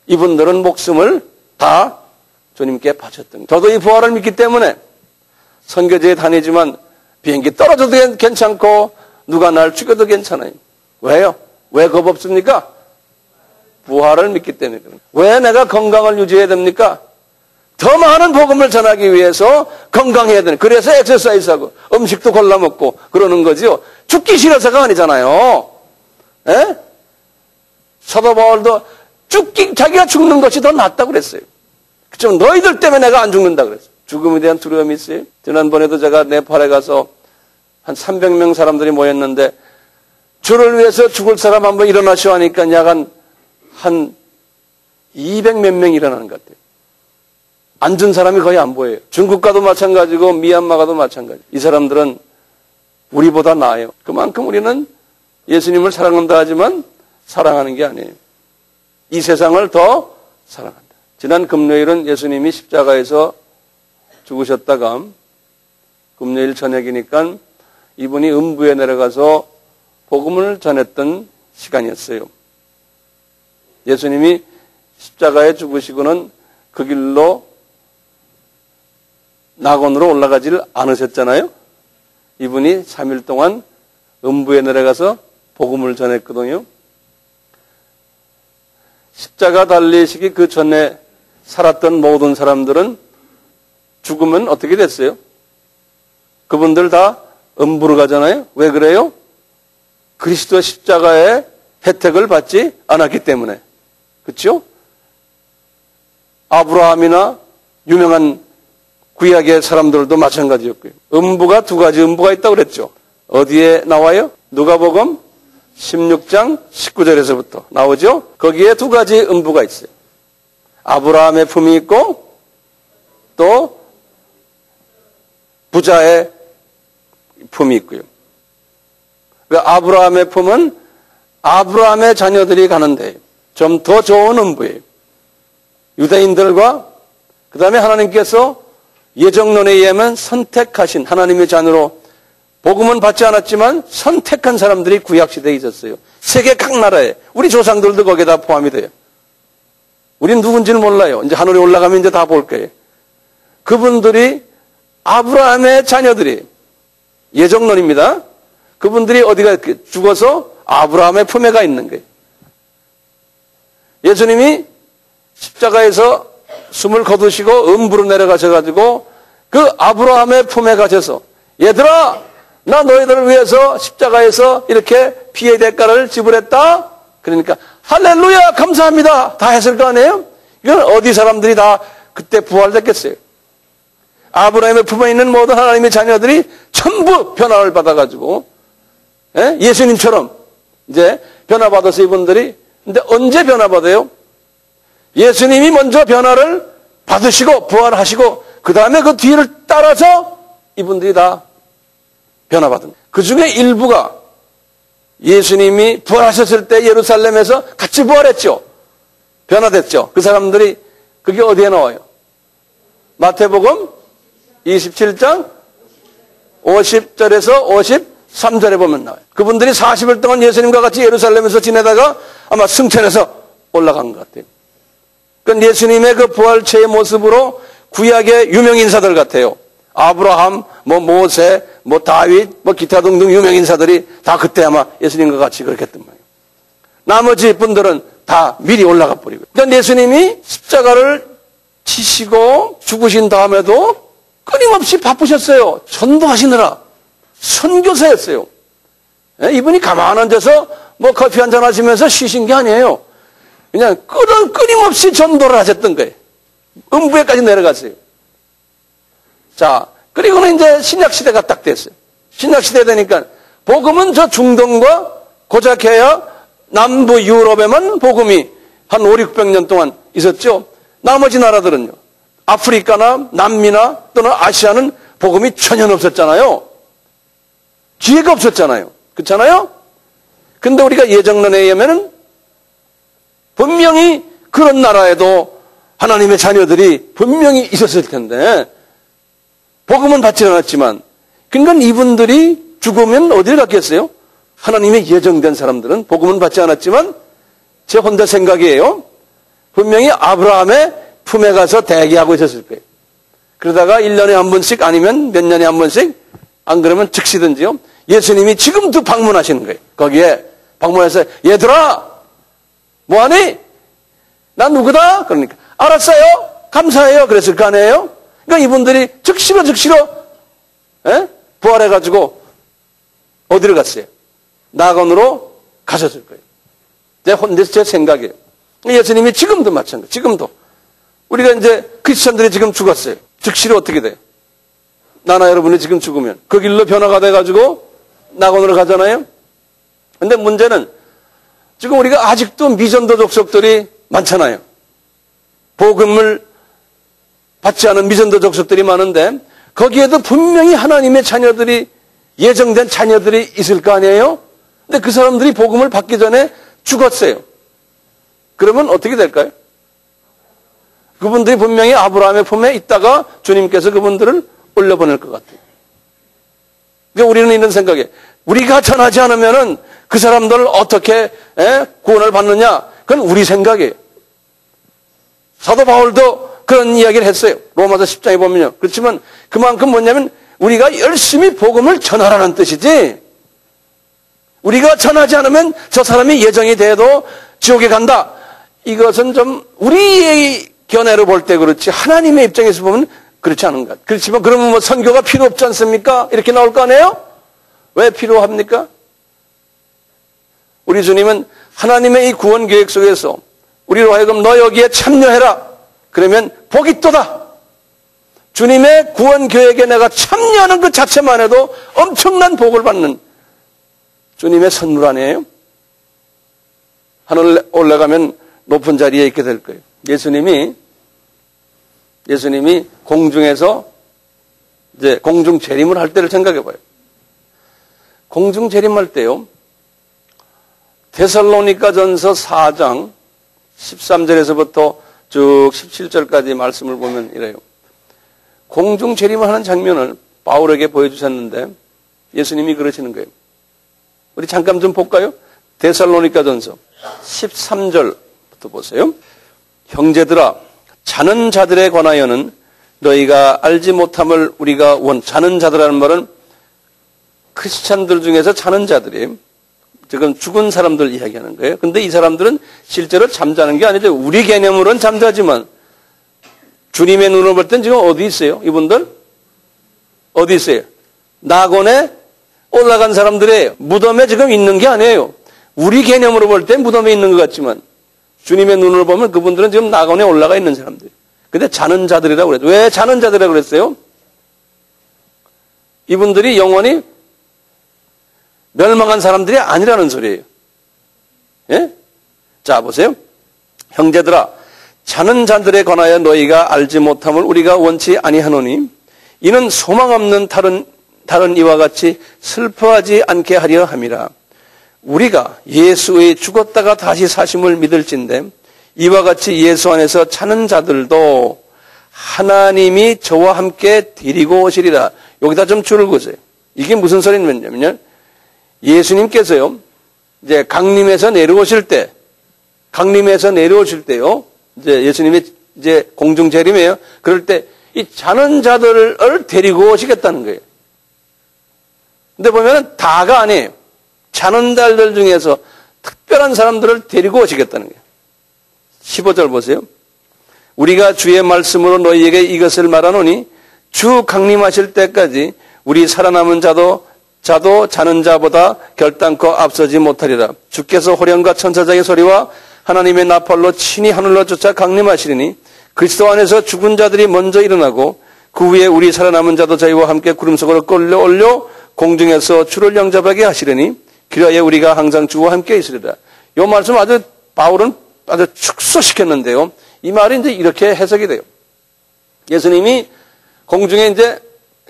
이분들은 목숨을 다 주님께 바쳤던 거예요. 저도 이 부활을 믿기 때문에 선교지에 다니지만 비행기 떨어져도 괜찮고 누가 날 죽여도 괜찮아요. 왜요? 왜 겁 없습니까? 부활을 믿기 때문에. 왜 내가 건강을 유지해야 됩니까? 더 많은 복음을 전하기 위해서 건강해야 되는. 그래서 엑서사이즈하고 음식도 골라 먹고 그러는 거지요. 죽기 싫어서가 아니잖아요. 에? 사도 바울도 자기가 죽는 것이 더 낫다고 그랬어요. 그렇지만 너희들 때문에 내가 안 죽는다 그랬어요. 죽음에 대한 두려움이 있어요. 지난번에도 제가 네팔에 가서 한 300명 사람들이 모였는데 주를 위해서 죽을 사람 한번 일어나시오 하니까 약간 한 200 몇 명이 일어나는 것 같아요. 앉은 사람이 거의 안 보여요. 중국과도 마찬가지고 미얀마가도 마찬가지. 이 사람들은 우리보다 나아요. 그만큼 우리는 예수님을 사랑한다 하지만 사랑하는 게 아니에요. 이 세상을 더 사랑한다. 지난 금요일은 예수님이 십자가에서 죽으셨다가 금요일 저녁이니까 이분이 음부에 내려가서 복음을 전했던 시간이었어요. 예수님이 십자가에 죽으시고는 그 길로 낙원으로 올라가지를 않으셨잖아요. 이분이 3일 동안 음부에 내려가서 복음을 전했거든요. 십자가 달리시기 그 전에 살았던 모든 사람들은 죽으면 어떻게 됐어요? 그분들 다 음부로 가잖아요. 왜 그래요? 그리스도 십자가의 혜택을 받지 않았기 때문에. 그렇죠? 아브라함이나 유명한 구약의 사람들도 마찬가지였고요. 음부가 두 가지 음부가 있다고 그랬죠. 어디에 나와요? 누가복음 16장 19절에서부터 나오죠. 거기에 두 가지 음부가 있어요. 아브라함의 품이 있고 또 부자의 품이 있고요. 아브라함의 품은 아브라함의 자녀들이 가는데 좀 더 좋은 음부예요. 유대인들과 그 다음에 하나님께서 예정론에 의하면 선택하신 하나님의 자녀로 복음은 받지 않았지만 선택한 사람들이 구약시대에 있었어요. 세계 각 나라에. 우리 조상들도 거기에 다 포함이 돼요. 우린 누군지는 몰라요. 이제 하늘에 올라가면 이제 다 볼 거예요. 그분들이 아브라함의 자녀들이 예정론입니다. 그분들이 어디가 죽어서 아브라함의 품에 가 있는 거예요. 예수님이 십자가에서 숨을 거두시고 음부로 내려가셔가지고 그 아브라함의 품에 가셔서 얘들아 나 너희들을 위해서 십자가에서 이렇게 피의 대가를 지불했다. 그러니까 할렐루야 감사합니다 다 했을 거 아니에요? 이건 어디 사람들이 다 그때 부활됐겠어요? 아브라함의 품에 있는 모든 하나님의 자녀들이 전부 변화를 받아가지고 예수님처럼 이제 변화받아서 이분들이 근데 언제 변화받아요? 예수님이 먼저 변화를 받으시고 부활하시고 그 다음에 그 뒤를 따라서 이분들이 다 변화받은 그 중에 일부가 예수님이 부활하셨을 때 예루살렘에서 같이 부활했죠. 변화됐죠. 그 사람들이 그게 어디에 나와요? 마태복음 27장 50절에서 53절에 보면 나와요. 그분들이 40일 동안 예수님과 같이 예루살렘에서 지내다가 아마 승천해서 올라간 것 같아요. 그건 예수님의 그 부활체의 모습으로 구약의 유명 인사들 같아요. 아브라함, 모세, 다윗, 기타 등등 유명 인사들이 다 그때 아마 예수님과 같이 그렇게 했단 말이에요. 나머지 분들은 다 미리 올라가 버리고. 그러니까 예수님이 십자가를 치시고 죽으신 다음에도 끊임없이 바쁘셨어요. 전도하시느라. 선교사였어요. 이분이 가만 앉아서 커피 한잔 하시면서 쉬신 게 아니에요. 그냥 끊임없이 전도를 하셨던 거예요. 음부에까지 내려갔어요. 자, 그리고는 이제 신약시대가 딱 됐어요. 신약시대 되니까 복음은 저 중동과 고작해야 남부 유럽에만 복음이 한 5, 600년 동안 있었죠. 나머지 나라들은요. 아프리카나 남미나 또는 아시아는 복음이 전혀 없었잖아요. 기회가 없었잖아요. 그렇잖아요? 근데 우리가 예정론에 의하면은 분명히 그런 나라에도 하나님의 자녀들이 분명히 있었을 텐데 복음은 받지 않았지만 그러니까 이분들이 죽으면 어디를 갔겠어요? 하나님의 예정된 사람들은 복음은 받지 않았지만 제 혼자 생각이에요. 분명히 아브라함의 품에 가서 대기하고 있었을 거예요. 그러다가 1년에 한 번씩 아니면 몇 년에 한 번씩 안 그러면 즉시든지요. 예수님이 지금도 방문하시는 거예요. 거기에 방문해서 얘들아 뭐하니? 나 누구다? 그러니까 알았어요. 감사해요. 그랬을 거 아니에요? 그러니까 이분들이 즉시로 부활해가지고 어디를 갔어요? 낙원으로 가셨을 거예요. 제 생각이에요. 예수님이 지금도 마찬가지. 지금도 우리가 이제 크리스천들이 지금 죽었어요. 즉시로 어떻게 돼요? 나나 여러분이 지금 죽으면 그 길로 변화가 돼가지고 낙원으로 가잖아요. 근데 문제는 지금 우리가 아직도 미전도 족속들이 많잖아요. 복음을 받지 않은 미전도 족속들이 많은데 거기에도 분명히 하나님의 자녀들이 예정된 자녀들이 있을 거 아니에요? 근데 그 사람들이 복음을 받기 전에 죽었어요. 그러면 어떻게 될까요? 그분들이 분명히 아브라함의 품에 있다가 주님께서 그분들을 올려보낼 것 같아요. 그러니까 우리는 이런 생각에 우리가 전하지 않으면은 그 사람들을 어떻게 구원을 받느냐? 그건 우리 생각이에요. 사도 바울도 그런 이야기를 했어요. 로마서 10장에 보면요. 그렇지만 그만큼 뭐냐면 우리가 열심히 복음을 전하라는 뜻이지 우리가 전하지 않으면 저 사람이 예정이 돼도 지옥에 간다. 이것은 좀 우리의 견해로 볼 때 그렇지 하나님의 입장에서 보면 그렇지 않은 것 같아요. 그렇지만 그러면 선교가 필요 없지 않습니까? 이렇게 나올 거 아니에요? 왜 필요합니까? 우리 주님은 하나님의 이 구원 계획 속에서 우리로 하여금 너 여기에 참여해라. 그러면 복이 있도다. 주님의 구원 계획에 내가 참여하는 것 자체만 해도 엄청난 복을 받는 주님의 선물 아니에요? 하늘 올라가면 높은 자리에 있게 될 거예요. 예수님이 공중에서 이제 공중 재림을 할 때를 생각해 봐요. 공중 재림할 때요. 데살로니가전서 4장 13절에서부터 쭉 17절까지 말씀을 보면 이래요. 공중 재림을 하는 장면을 바울에게 보여주셨는데 예수님이 그러시는 거예요. 우리 잠깐 좀 볼까요? 데살로니가전서 13절부터 보세요. 형제들아 자는 자들에 관하여는 너희가 알지 못함을 우리가 자는 자들이라는 말은 크리스찬들 중에서 자는 자들이 지금 죽은 사람들 이야기하는 거예요. 근데 이 사람들은 실제로 잠자는 게 아니죠. 우리 개념으로는 잠자지만 주님의 눈을 볼 땐 지금 어디 있어요? 이분들? 어디 있어요? 낙원에 올라간 사람들이에요. 무덤에 지금 있는 게 아니에요. 우리 개념으로 볼 땐 무덤에 있는 것 같지만 주님의 눈을 보면 그분들은 지금 낙원에 올라가 있는 사람들이에요. 근데 자는 자들이라고 그랬어요. 왜 자는 자들이라고 그랬어요? 이분들이 영원히 멸망한 사람들이 아니라는 소리예요. 예? 자, 보세요. 형제들아, 자는 자들에 관하여 너희가 알지 못함을 우리가 원치 아니하노니 이는 소망 없는 다른 이와 같이 슬퍼하지 않게 하려 함이라. 우리가 예수의 죽었다가 다시 사심을 믿을진데 이와 같이 예수 안에서 자는 자들도 하나님이 저와 함께 데리고 오시리라. 여기다 좀 줄을 그으세요. 이게 무슨 소리냐면요. 예수님께서요, 이제 강림에서 내려오실 때요, 이제 예수님이 이제 공중 재림이에요. 그럴 때 이 자는 자들을 데리고 오시겠다는 거예요. 근데 보면은 다가 아니에요. 자는 자들 중에서 특별한 사람들을 데리고 오시겠다는 거예요. 15절 보세요. 우리가 주의 말씀으로 너희에게 이것을 말하노니 주 강림하실 때까지 우리 살아남은 자도 자는 자보다 결단코 앞서지 못하리라. 주께서 호령과 천사장의 소리와 하나님의 나팔로 친히 하늘로 쫓아 강림하시리니 그리스도 안에서 죽은 자들이 먼저 일어나고 그 후에 우리 살아남은 자도 저희와 함께 구름 속으로 끌려 올려 공중에서 주를 영접하게 하시리니 그리하여 우리가 항상 주와 함께 있으리라. 이 말씀 바울은 아주 축소시켰는데요. 이 말이 이제 이렇게 해석이 돼요. 예수님이 공중에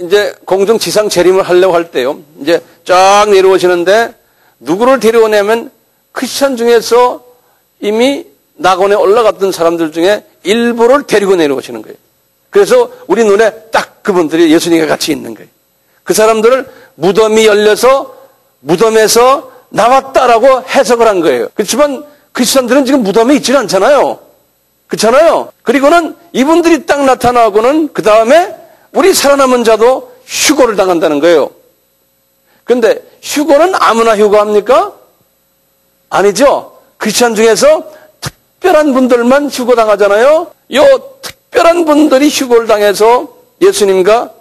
이제 공중 지상 재림을 하려고 할 때요. 이제 쫙 내려오시는데 누구를 데려오냐면 크리스천 중에서 이미 낙원에 올라갔던 사람들 중에 일부를 데리고 내려오시는 거예요. 그래서 우리 눈에 딱 그분들이 예수님과 같이 있는 거예요. 그 사람들을 무덤이 열려서 무덤에서 나왔다라고 해석을 한 거예요. 그렇지만 크리스천들은 지금 무덤에 있지는 않잖아요. 그렇잖아요. 그리고는 이분들이 딱 나타나고는 그 다음에 우리 살아남은 자도 휴거를 당한다는 거예요. 그런데 휴거는 아무나 휴거합니까? 아니죠. 크리스천 중에서 특별한 분들만 휴거당하잖아요. 이 특별한 분들이 휴거를 당해서 예수님과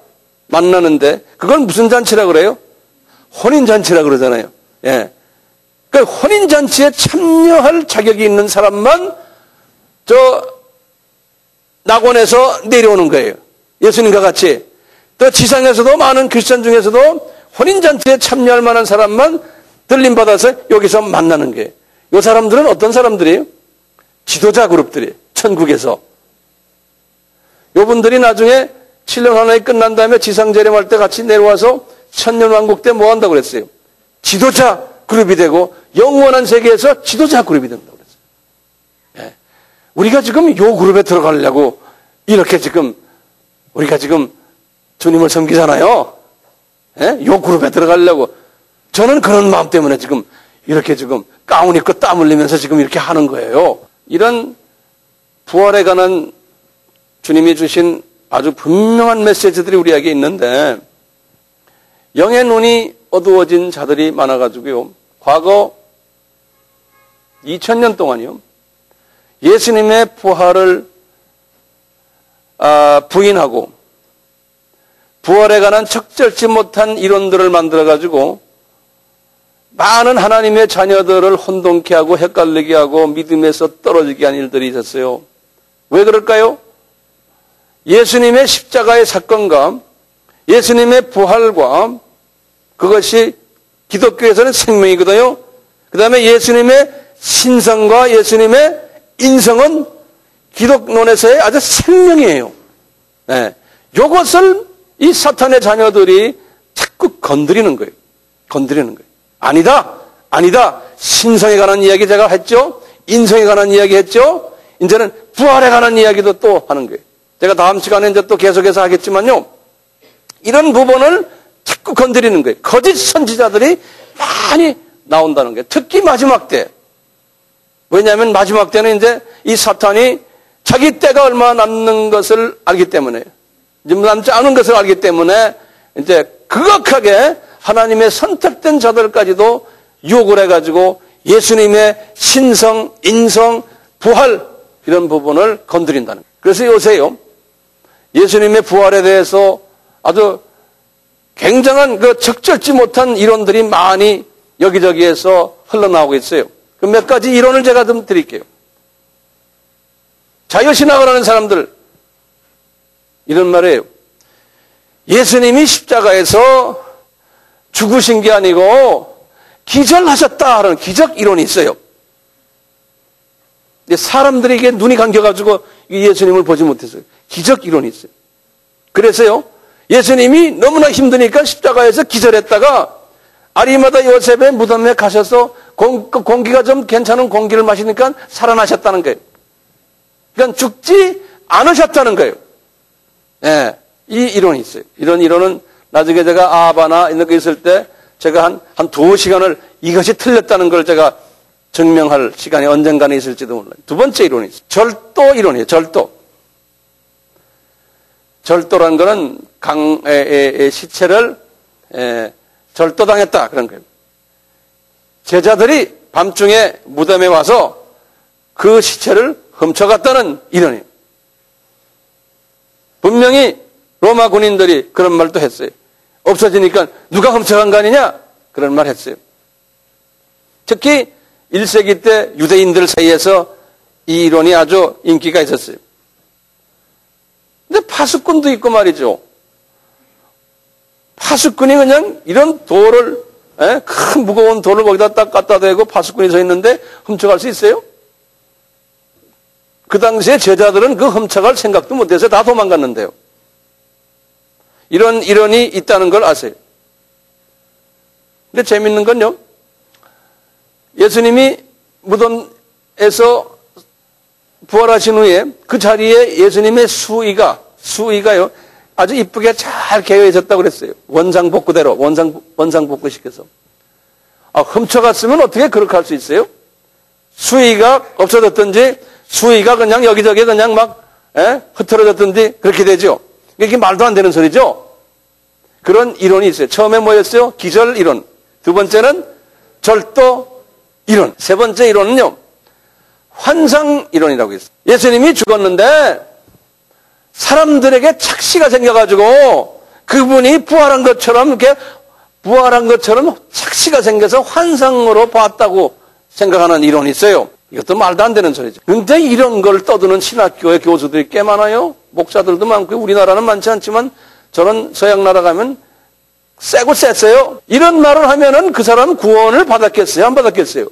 만나는데 그걸 무슨 잔치라 그래요? 혼인잔치라 그러잖아요. 예. 그 혼인잔치에 참여할 자격이 있는 사람만 낙원에서 내려오는 거예요. 예수님과 같이. 또 지상에서도 많은 크리스천 중에서도 혼인잔치에 참여할 만한 사람만 들림받아서 여기서 만나는 거예요. 이 사람들은 어떤 사람들이에요? 지도자 그룹들이에요. 천국에서. 요분들이 나중에 7년 환란이 끝난 다음에 지상재림할 때 같이 내려와서 천년왕국 때 뭐 한다고 그랬어요? 지도자 그룹이 되고 영원한 세계에서 지도자 그룹이 된다고 그랬어요. 예. 우리가 지금 요 그룹에 들어가려고 이렇게 우리가 지금 주님을 섬기잖아요. 예? 요 그룹에 들어가려고. 저는 그런 마음 때문에 이렇게 가운 입고 땀 흘리면서 이렇게 하는 거예요. 이런 부활에 관한 주님이 주신 아주 분명한 메시지들이 우리에게 있는데 영의 눈이 어두워진 자들이 많아가지고요. 과거 2000년 동안이요. 예수님의 부활을 부인하고 부활에 관한 적절치 못한 이론들을 만들어가지고 많은 하나님의 자녀들을 혼동케 하고 헷갈리게 하고 믿음에서 떨어지게 한 일들이 있었어요. 왜 그럴까요? 예수님의 십자가의 사건과 예수님의 부활과 그것이 기독교에서는 생명이거든요. 그 다음에 예수님의 신성과 예수님의 인성은 기독론에서의 아주 생명이에요. 네. 이것을 이 사탄의 자녀들이 자꾸 건드리는 거예요. 아니다. 신성에 관한 이야기 제가 했죠. 인성에 관한 이야기 했죠. 이제는 부활에 관한 이야기도 또 하는 거예요. 제가 다음 시간에 이제 또 계속해서 하겠지만요. 이런 부분을 자꾸 건드리는 거예요. 거짓 선지자들이 많이 나온다는 거예요. 특히 마지막 때. 왜냐하면 마지막 때는 이제 이 사탄이 자기 때가 얼마 남는 것을 알기 때문에, 남지 않은 것을 알기 때문에 이제 극악하게 하나님의 선택된 자들까지도 유혹을 해가지고 예수님의 신성, 인성, 부활 이런 부분을 건드린다는 거예요. 그래서 요새요. 예수님의 부활에 대해서 아주 굉장한 그 적절치 못한 이론들이 많이 여기저기에서 흘러나오고 있어요. 그 몇 가지 이론을 제가 좀 드릴게요. 자유신학을 하는 사람들, 이런 말이에요. 예수님이 십자가에서 죽으신 게 아니고 기절하셨다 하는 기적 이론이 있어요. 근데 사람들에게 눈이 감겨가지고 예수님을 보지 못했어요. 기적 이론이 있어요. 그래서요, 예수님이 너무나 힘드니까 십자가에서 기절했다가 아리마다 요셉의 무덤에 가셔서 공기가 좀 괜찮은 공기를 마시니까 살아나셨다는 거예요. 그러니까 죽지 않으셨다는 거예요. 예, 이 이론이 있어요. 이런 이론은 나중에 제가 아바나 이런 거 있을 때 제가 한 2시간을 이것이 틀렸다는 걸 제가 증명할 시간이 언젠가는 있을지도 몰라요. 두 번째 이론이 있어요. 절도 이론이에요. 절도. 절도라는 거는 강의 시체를 절도당했다 그런 거예요. 제자들이 밤중에 무덤에 와서 그 시체를 훔쳐갔다는 이론이에요. 분명히 로마 군인들이 그런 말도 했어요. 없어지니까 누가 훔쳐간 거 아니냐? 그런 말 했어요. 특히 1세기 때 유대인들 사이에서 이 이론이 아주 인기가 있었어요. 근데 파수꾼도 있고 말이죠. 파수꾼이 그냥 이런 돌을, 큰 무거운 돌을 거기다 딱 갖다 대고 파수꾼이 서 있는데 훔쳐갈 수 있어요? 그 당시에 제자들은 그 훔쳐갈 생각도 못해서 다 도망갔는데요. 이런 이론이 있다는 걸 아세요. 근데 재밌는 건요, 예수님이 무덤에서 부활하신 후에 그 자리에 예수님의 수의가요, 아주 이쁘게 잘 개어 있었다고 그랬어요. 원상복구대로, 원상복구시켜서. 훔쳐갔으면 어떻게 그렇게 할 수 있어요? 수의가 없어졌든지, 수의가 그냥 여기저기 그냥 막, 흐트러졌든지, 그렇게 되죠. 이게 말도 안 되는 소리죠? 그런 이론이 있어요. 처음에 뭐였어요? 기절 이론. 두 번째는 절도 이론. 세 번째 이론은요, 환상 이론이라고 있어요. 예수님이 죽었는데, 사람들에게 착시가 생겨가지고 그분이 부활한 것처럼 이렇게 부활한 것처럼 착시가 생겨서 환상으로 봤다고 생각하는 이론이 있어요. 이것도 말도 안 되는 소리죠. 근데 이런 걸 떠드는 신학교의 교수들이 꽤 많아요. 목사들도 많고 우리나라는 많지 않지만 저런 서양 나라 가면 세고 셌어요. 이런 말을 하면은 그 사람은 구원을 받았겠어요? 안 받았겠어요?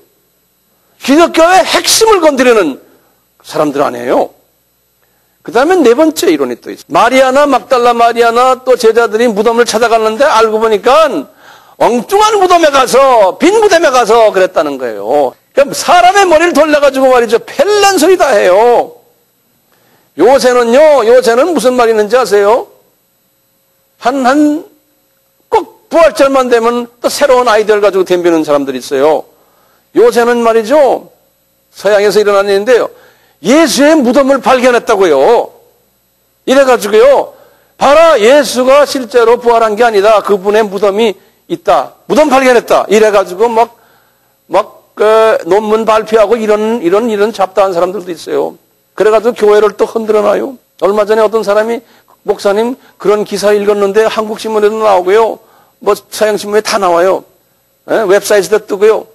기독교의 핵심을 건드리는 사람들 아니에요. 그 다음에 네 번째 이론이 또 있어요. 마리아나 막달라 마리아나 또 제자들이 무덤을 찾아갔는데 알고 보니까 엉뚱한 무덤에 가서 빈 무덤에 가서 그랬다는 거예요. 그럼 사람의 머리를 돌려가지고 말이죠. 펠란 소리 다 해요. 요새는 무슨 말이 있는지 아세요? 꼭 부활절만 되면 또 새로운 아이디어를 가지고 덤비는 사람들이 있어요. 요새는 말이죠. 서양에서 일어나는 일인데요. 예수의 무덤을 발견했다고요. 이래가지고요, 봐라, 예수가 실제로 부활한 게 아니다. 그분의 무덤이 있다. 무덤 발견했다. 이래가지고 논문 발표하고 이런 잡다한 사람들도 있어요. 그래가지고 교회를 또 흔들어놔요. 얼마 전에 어떤 사람이, 목사님, 그런 기사 읽었는데 한국신문에도 나오고요. 서양신문에 다 나와요. 웹사이트에도 뜨고요.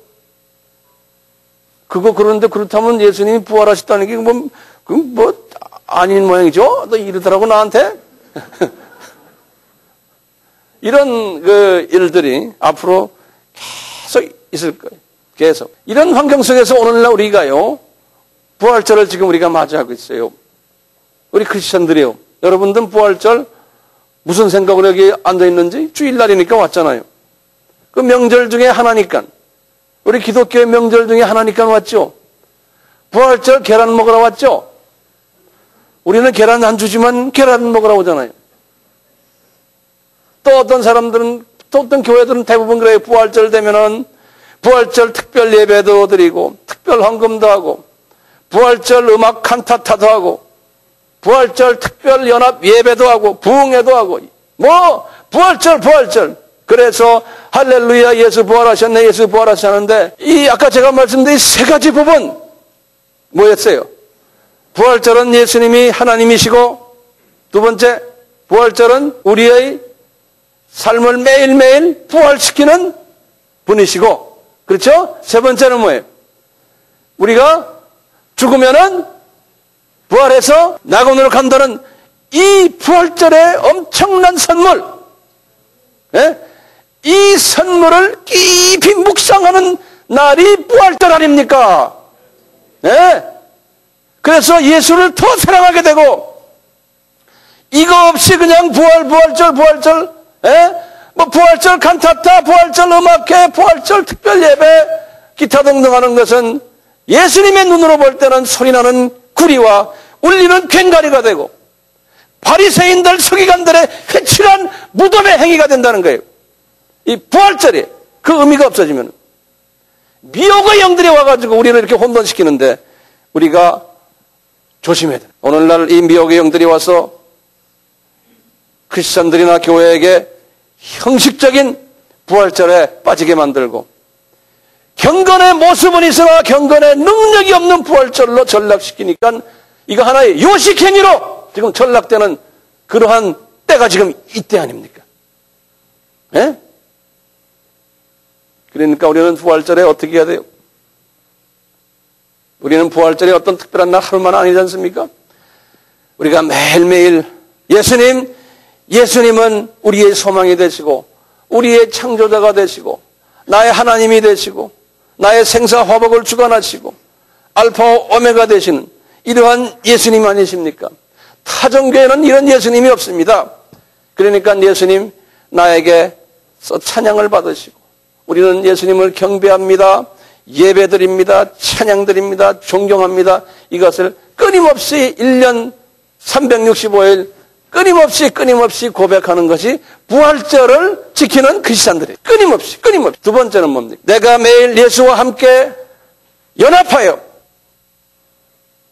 그런데 그렇다면 예수님이 부활하셨다는 게 아닌 모양이죠? 또 이러더라고, 나한테. 이런 일들이 앞으로 계속 있을 거예요. 계속. 이런 환경 속에서 오늘날 우리가요, 부활절을 지금 우리가 맞이하고 있어요. 우리 크리스천들이요. 여러분들은 부활절 무슨 생각으로 여기 앉아있는지 주일날이니까 왔잖아요. 그 명절 중에 하나니까. 우리 기독교의 명절 중에 하나니까 왔죠. 부활절 계란 먹으러 왔죠. 우리는 계란 안 주지만 계란 먹으러 오잖아요. 또 어떤 사람들은, 또 어떤 교회들은 대부분 그래요. 부활절 되면은 부활절 특별 예배도 드리고 특별 헌금도 하고 부활절 음악 칸타타도 하고 부활절 특별 연합 예배도 하고 부흥회도 하고 부활절 그래서 할렐루야 예수 부활하셨네 예수 부활하셨는데 이 아까 제가 말씀드린 세 가지 부분 뭐였어요? 부활절은 예수님이 하나님이시고 두 번째, 부활절은 우리의 삶을 매일매일 부활시키는 분이시고, 그렇죠? 세 번째는 뭐예요? 우리가 죽으면은 부활해서 낙원으로 간다는 이 부활절의 엄청난 선물, 예? 이 선물을 깊이 묵상하는 날이 부활절 아닙니까? 예? 그래서 예수를 더 사랑하게 되고, 이거 없이 그냥 부활절, 예? 뭐 부활절 칸타타, 부활절 음악회, 부활절 특별 예배, 기타 등등 하는 것은 예수님의 눈으로 볼 때는 소리나는 구리와 울리는 괭가리가 되고, 바리새인들 서기관들의 회칠한 무덤의 행위가 된다는 거예요. 이 부활절에 그 의미가 없어지면 미혹의 영들이 와가지고 우리를 이렇게 혼돈시키는데 우리가 조심해야 돼요. 오늘날 이 미혹의 영들이 와서 크리스천들이나 교회에게 형식적인 부활절에 빠지게 만들고, 경건의 모습은 있으나 경건의 능력이 없는 부활절로 전락시키니까 이거 하나의 요식행위로 지금 전락되는 그러한 때가 지금 이때 아닙니까? 예? 그러니까 우리는 부활절에 어떻게 해야 돼요? 우리는 부활절에 어떤 특별한 날 하루만 아니지 않습니까? 우리가 매일매일 예수님은 우리의 소망이 되시고, 우리의 창조자가 되시고, 나의 하나님이 되시고, 나의 생사화복을 주관하시고, 알파 오메가 되시는 이러한 예수님 아니십니까? 타종교에는 이런 예수님이 없습니다. 그러니까 예수님 나에게서 찬양을 받으시고, 우리는 예수님을 경배합니다. 예배드립니다. 찬양드립니다. 존경합니다. 이것을 끊임없이 1년 365일 끊임없이 고백하는 것이 부활절을 지키는 크리스찬들이에요. 끊임없이. 두 번째는 뭡니까? 내가 매일 예수와 함께 연합하여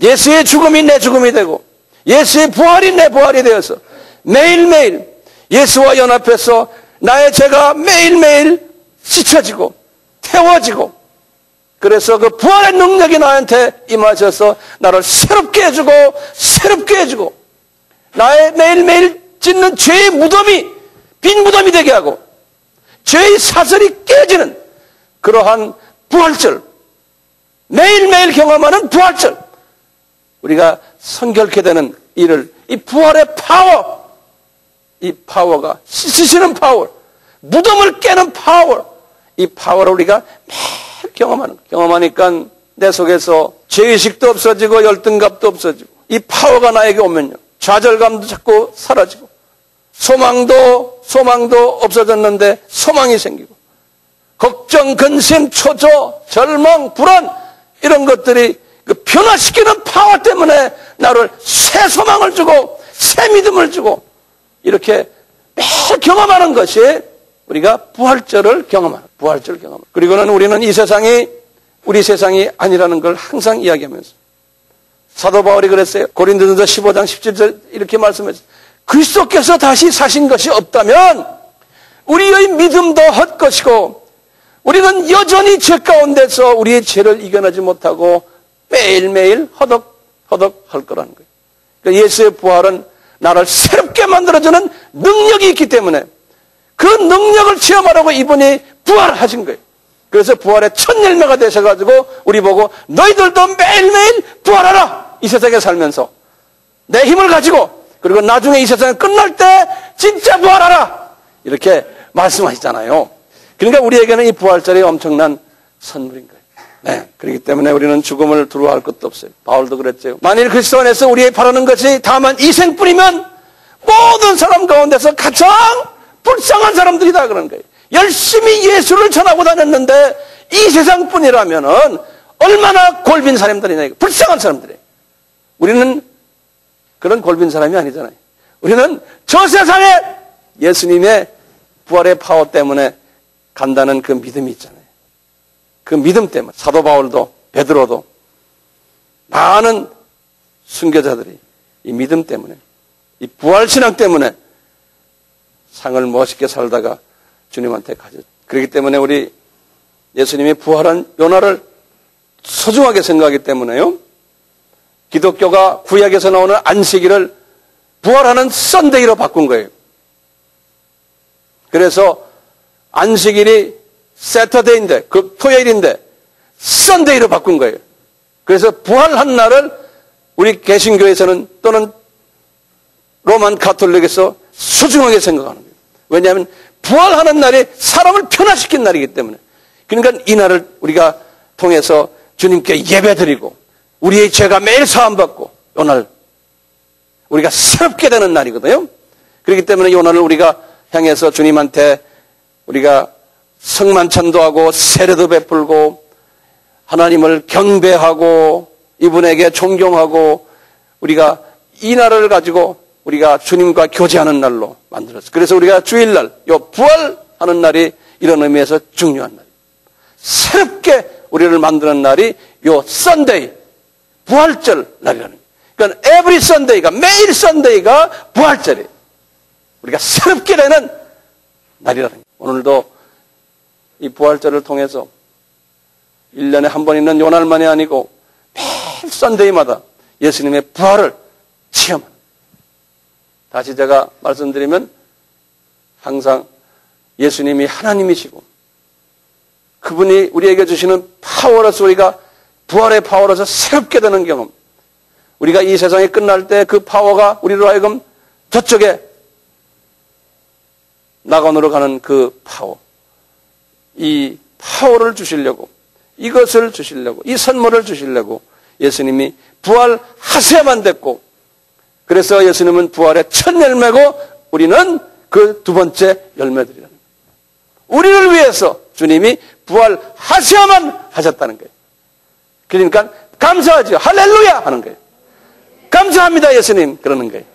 예수의 죽음이 내 죽음이 되고 예수의 부활이 내 부활이 되어서 매일매일 예수와 연합해서 나의 죄가 매일매일 씻어지고 태워지고, 그래서 그 부활의 능력이 나한테 임하셔서 나를 새롭게 해주고 나의 매일매일 짓는 죄의 무덤이 빈 무덤이 되게 하고 죄의 사슬이 깨지는 그러한 부활절, 매일매일 경험하는 부활절, 우리가 성결케 되는 일을, 이 부활의 파워, 이 파워가 씻으시는 파워, 무덤을 깨는 파워, 이 파워를 우리가 매일 경험하니까 내 속에서 죄의식도 없어지고 열등감도 없어지고, 이 파워가 나에게 오면요 좌절감도 자꾸 사라지고, 소망도 없어졌는데 소망이 생기고, 걱정, 근심, 초조, 절망, 불안, 이런 것들이 그 변화시키는 파워 때문에 나를 새 소망을 주고 새 믿음을 주고, 이렇게 매일 경험하는 것이 우리가 부활절을 경험하는. 그리고는 우리는 이 세상이 우리 세상이 아니라는 걸 항상 이야기하면서, 사도 바울이 그랬어요. 고린도전서 15장 17절 이렇게 말씀했어요. 그리스도께서 다시 사신 것이 없다면 우리의 믿음도 헛것이고 우리는 여전히 죄 가운데서 우리의 죄를 이겨내지 못하고 매일매일 허덕허덕 할 거라는 거예요. 그러니까 예수의 부활은 나를 새롭게 만들어주는 능력이 있기 때문에 그 능력을 체험하라고 이분이 부활하신 거예요. 그래서 부활의 첫 열매가 되셔가지고 우리 보고 너희들도 매일매일 부활하라, 이 세상에 살면서 내 힘을 가지고, 그리고 나중에 이 세상이 끝날 때 진짜 부활하라, 이렇게 말씀하시잖아요. 그러니까 우리에게는 이 부활절이 엄청난 선물인 거예요. 네, 그렇기 때문에 우리는 죽음을 두려워할 것도 없어요. 바울도 그랬죠. 만일 그리스도 안에서 우리의 바라는 것이 다만 이생뿐이면 모든 사람 가운데서 가장 불쌍한 사람들이다, 그런 거예요. 열심히 예수를 전하고 다녔는데 이 세상뿐이라면은 얼마나 골빈 사람들이냐, 불쌍한 사람들이에요. 우리는 그런 골빈 사람이 아니잖아요. 우리는 저 세상에 예수님의 부활의 파워 때문에 간다는 그 믿음이 있잖아요. 그 믿음 때문에 사도 바울도 베드로도 많은 순교자들이 이 믿음 때문에, 이 부활신앙 때문에 상을 멋있게 살다가 주님한테 가졌죠. 그렇기 때문에 우리 예수님이 부활한 요나를 소중하게 생각하기 때문에요, 기독교가 구약에서 나오는 안식일을 부활하는 썬데이로 바꾼 거예요. 그래서 안식일이 세터데이인데, 그 토요일인데 썬데이로 바꾼 거예요. 그래서 부활한 날을 우리 개신교에서는 또는 로만 가톨릭에서 소중하게 생각하는 거예요. 왜냐하면 부활하는 날이 사람을 변화시킨 날이기 때문에. 그러니까 이 날을 우리가 통해서 주님께 예배드리고 우리의 죄가 매일 사함받고 이 날 우리가 새롭게 되는 날이거든요. 그렇기 때문에 이 날을 우리가 향해서 주님한테 우리가 성만찬도 세례도 베풀고 하나님을 경배하고 이분에게 존경하고 우리가 이 날을 가지고 우리가 주님과 교제하는 날로 만들었어요. 그래서 우리가 주일날, 요 부활하는 날이 이런 의미에서 중요한 날이에요. 새롭게 우리를 만드는 날이 요 썬데이, 부활절 날이라는 거예요. 그러니까 every Sunday가, 매일 썬데이가 부활절이에요. 우리가 새롭게 되는 날이라는 거예요. 오늘도 이 부활절을 통해서 1년에 한 번 있는 요 날만이 아니고 매일 썬데이마다 예수님의 부활을 체험합니다. 다시 제가 말씀드리면 항상 예수님이 하나님이시고 그분이 우리에게 주시는 파워로서 우리가 부활의 파워로서 새롭게 되는 경험, 우리가 이 세상이 끝날 때 그 파워가 우리로 하여금 저쪽에 낙원으로 가는 그 파워, 이 파워를 주시려고, 이것을 주시려고, 이 선물을 주시려고 예수님이 부활하셔야만 됐고, 그래서 예수님은 부활의 첫 열매고 우리는 그 두 번째 열매들이라는 거예요. 우리를 위해서 주님이 부활하셔야만 하셨다는 거예요. 그러니까 감사하죠. 할렐루야 하는 거예요. 감사합니다 예수님 그러는 거예요.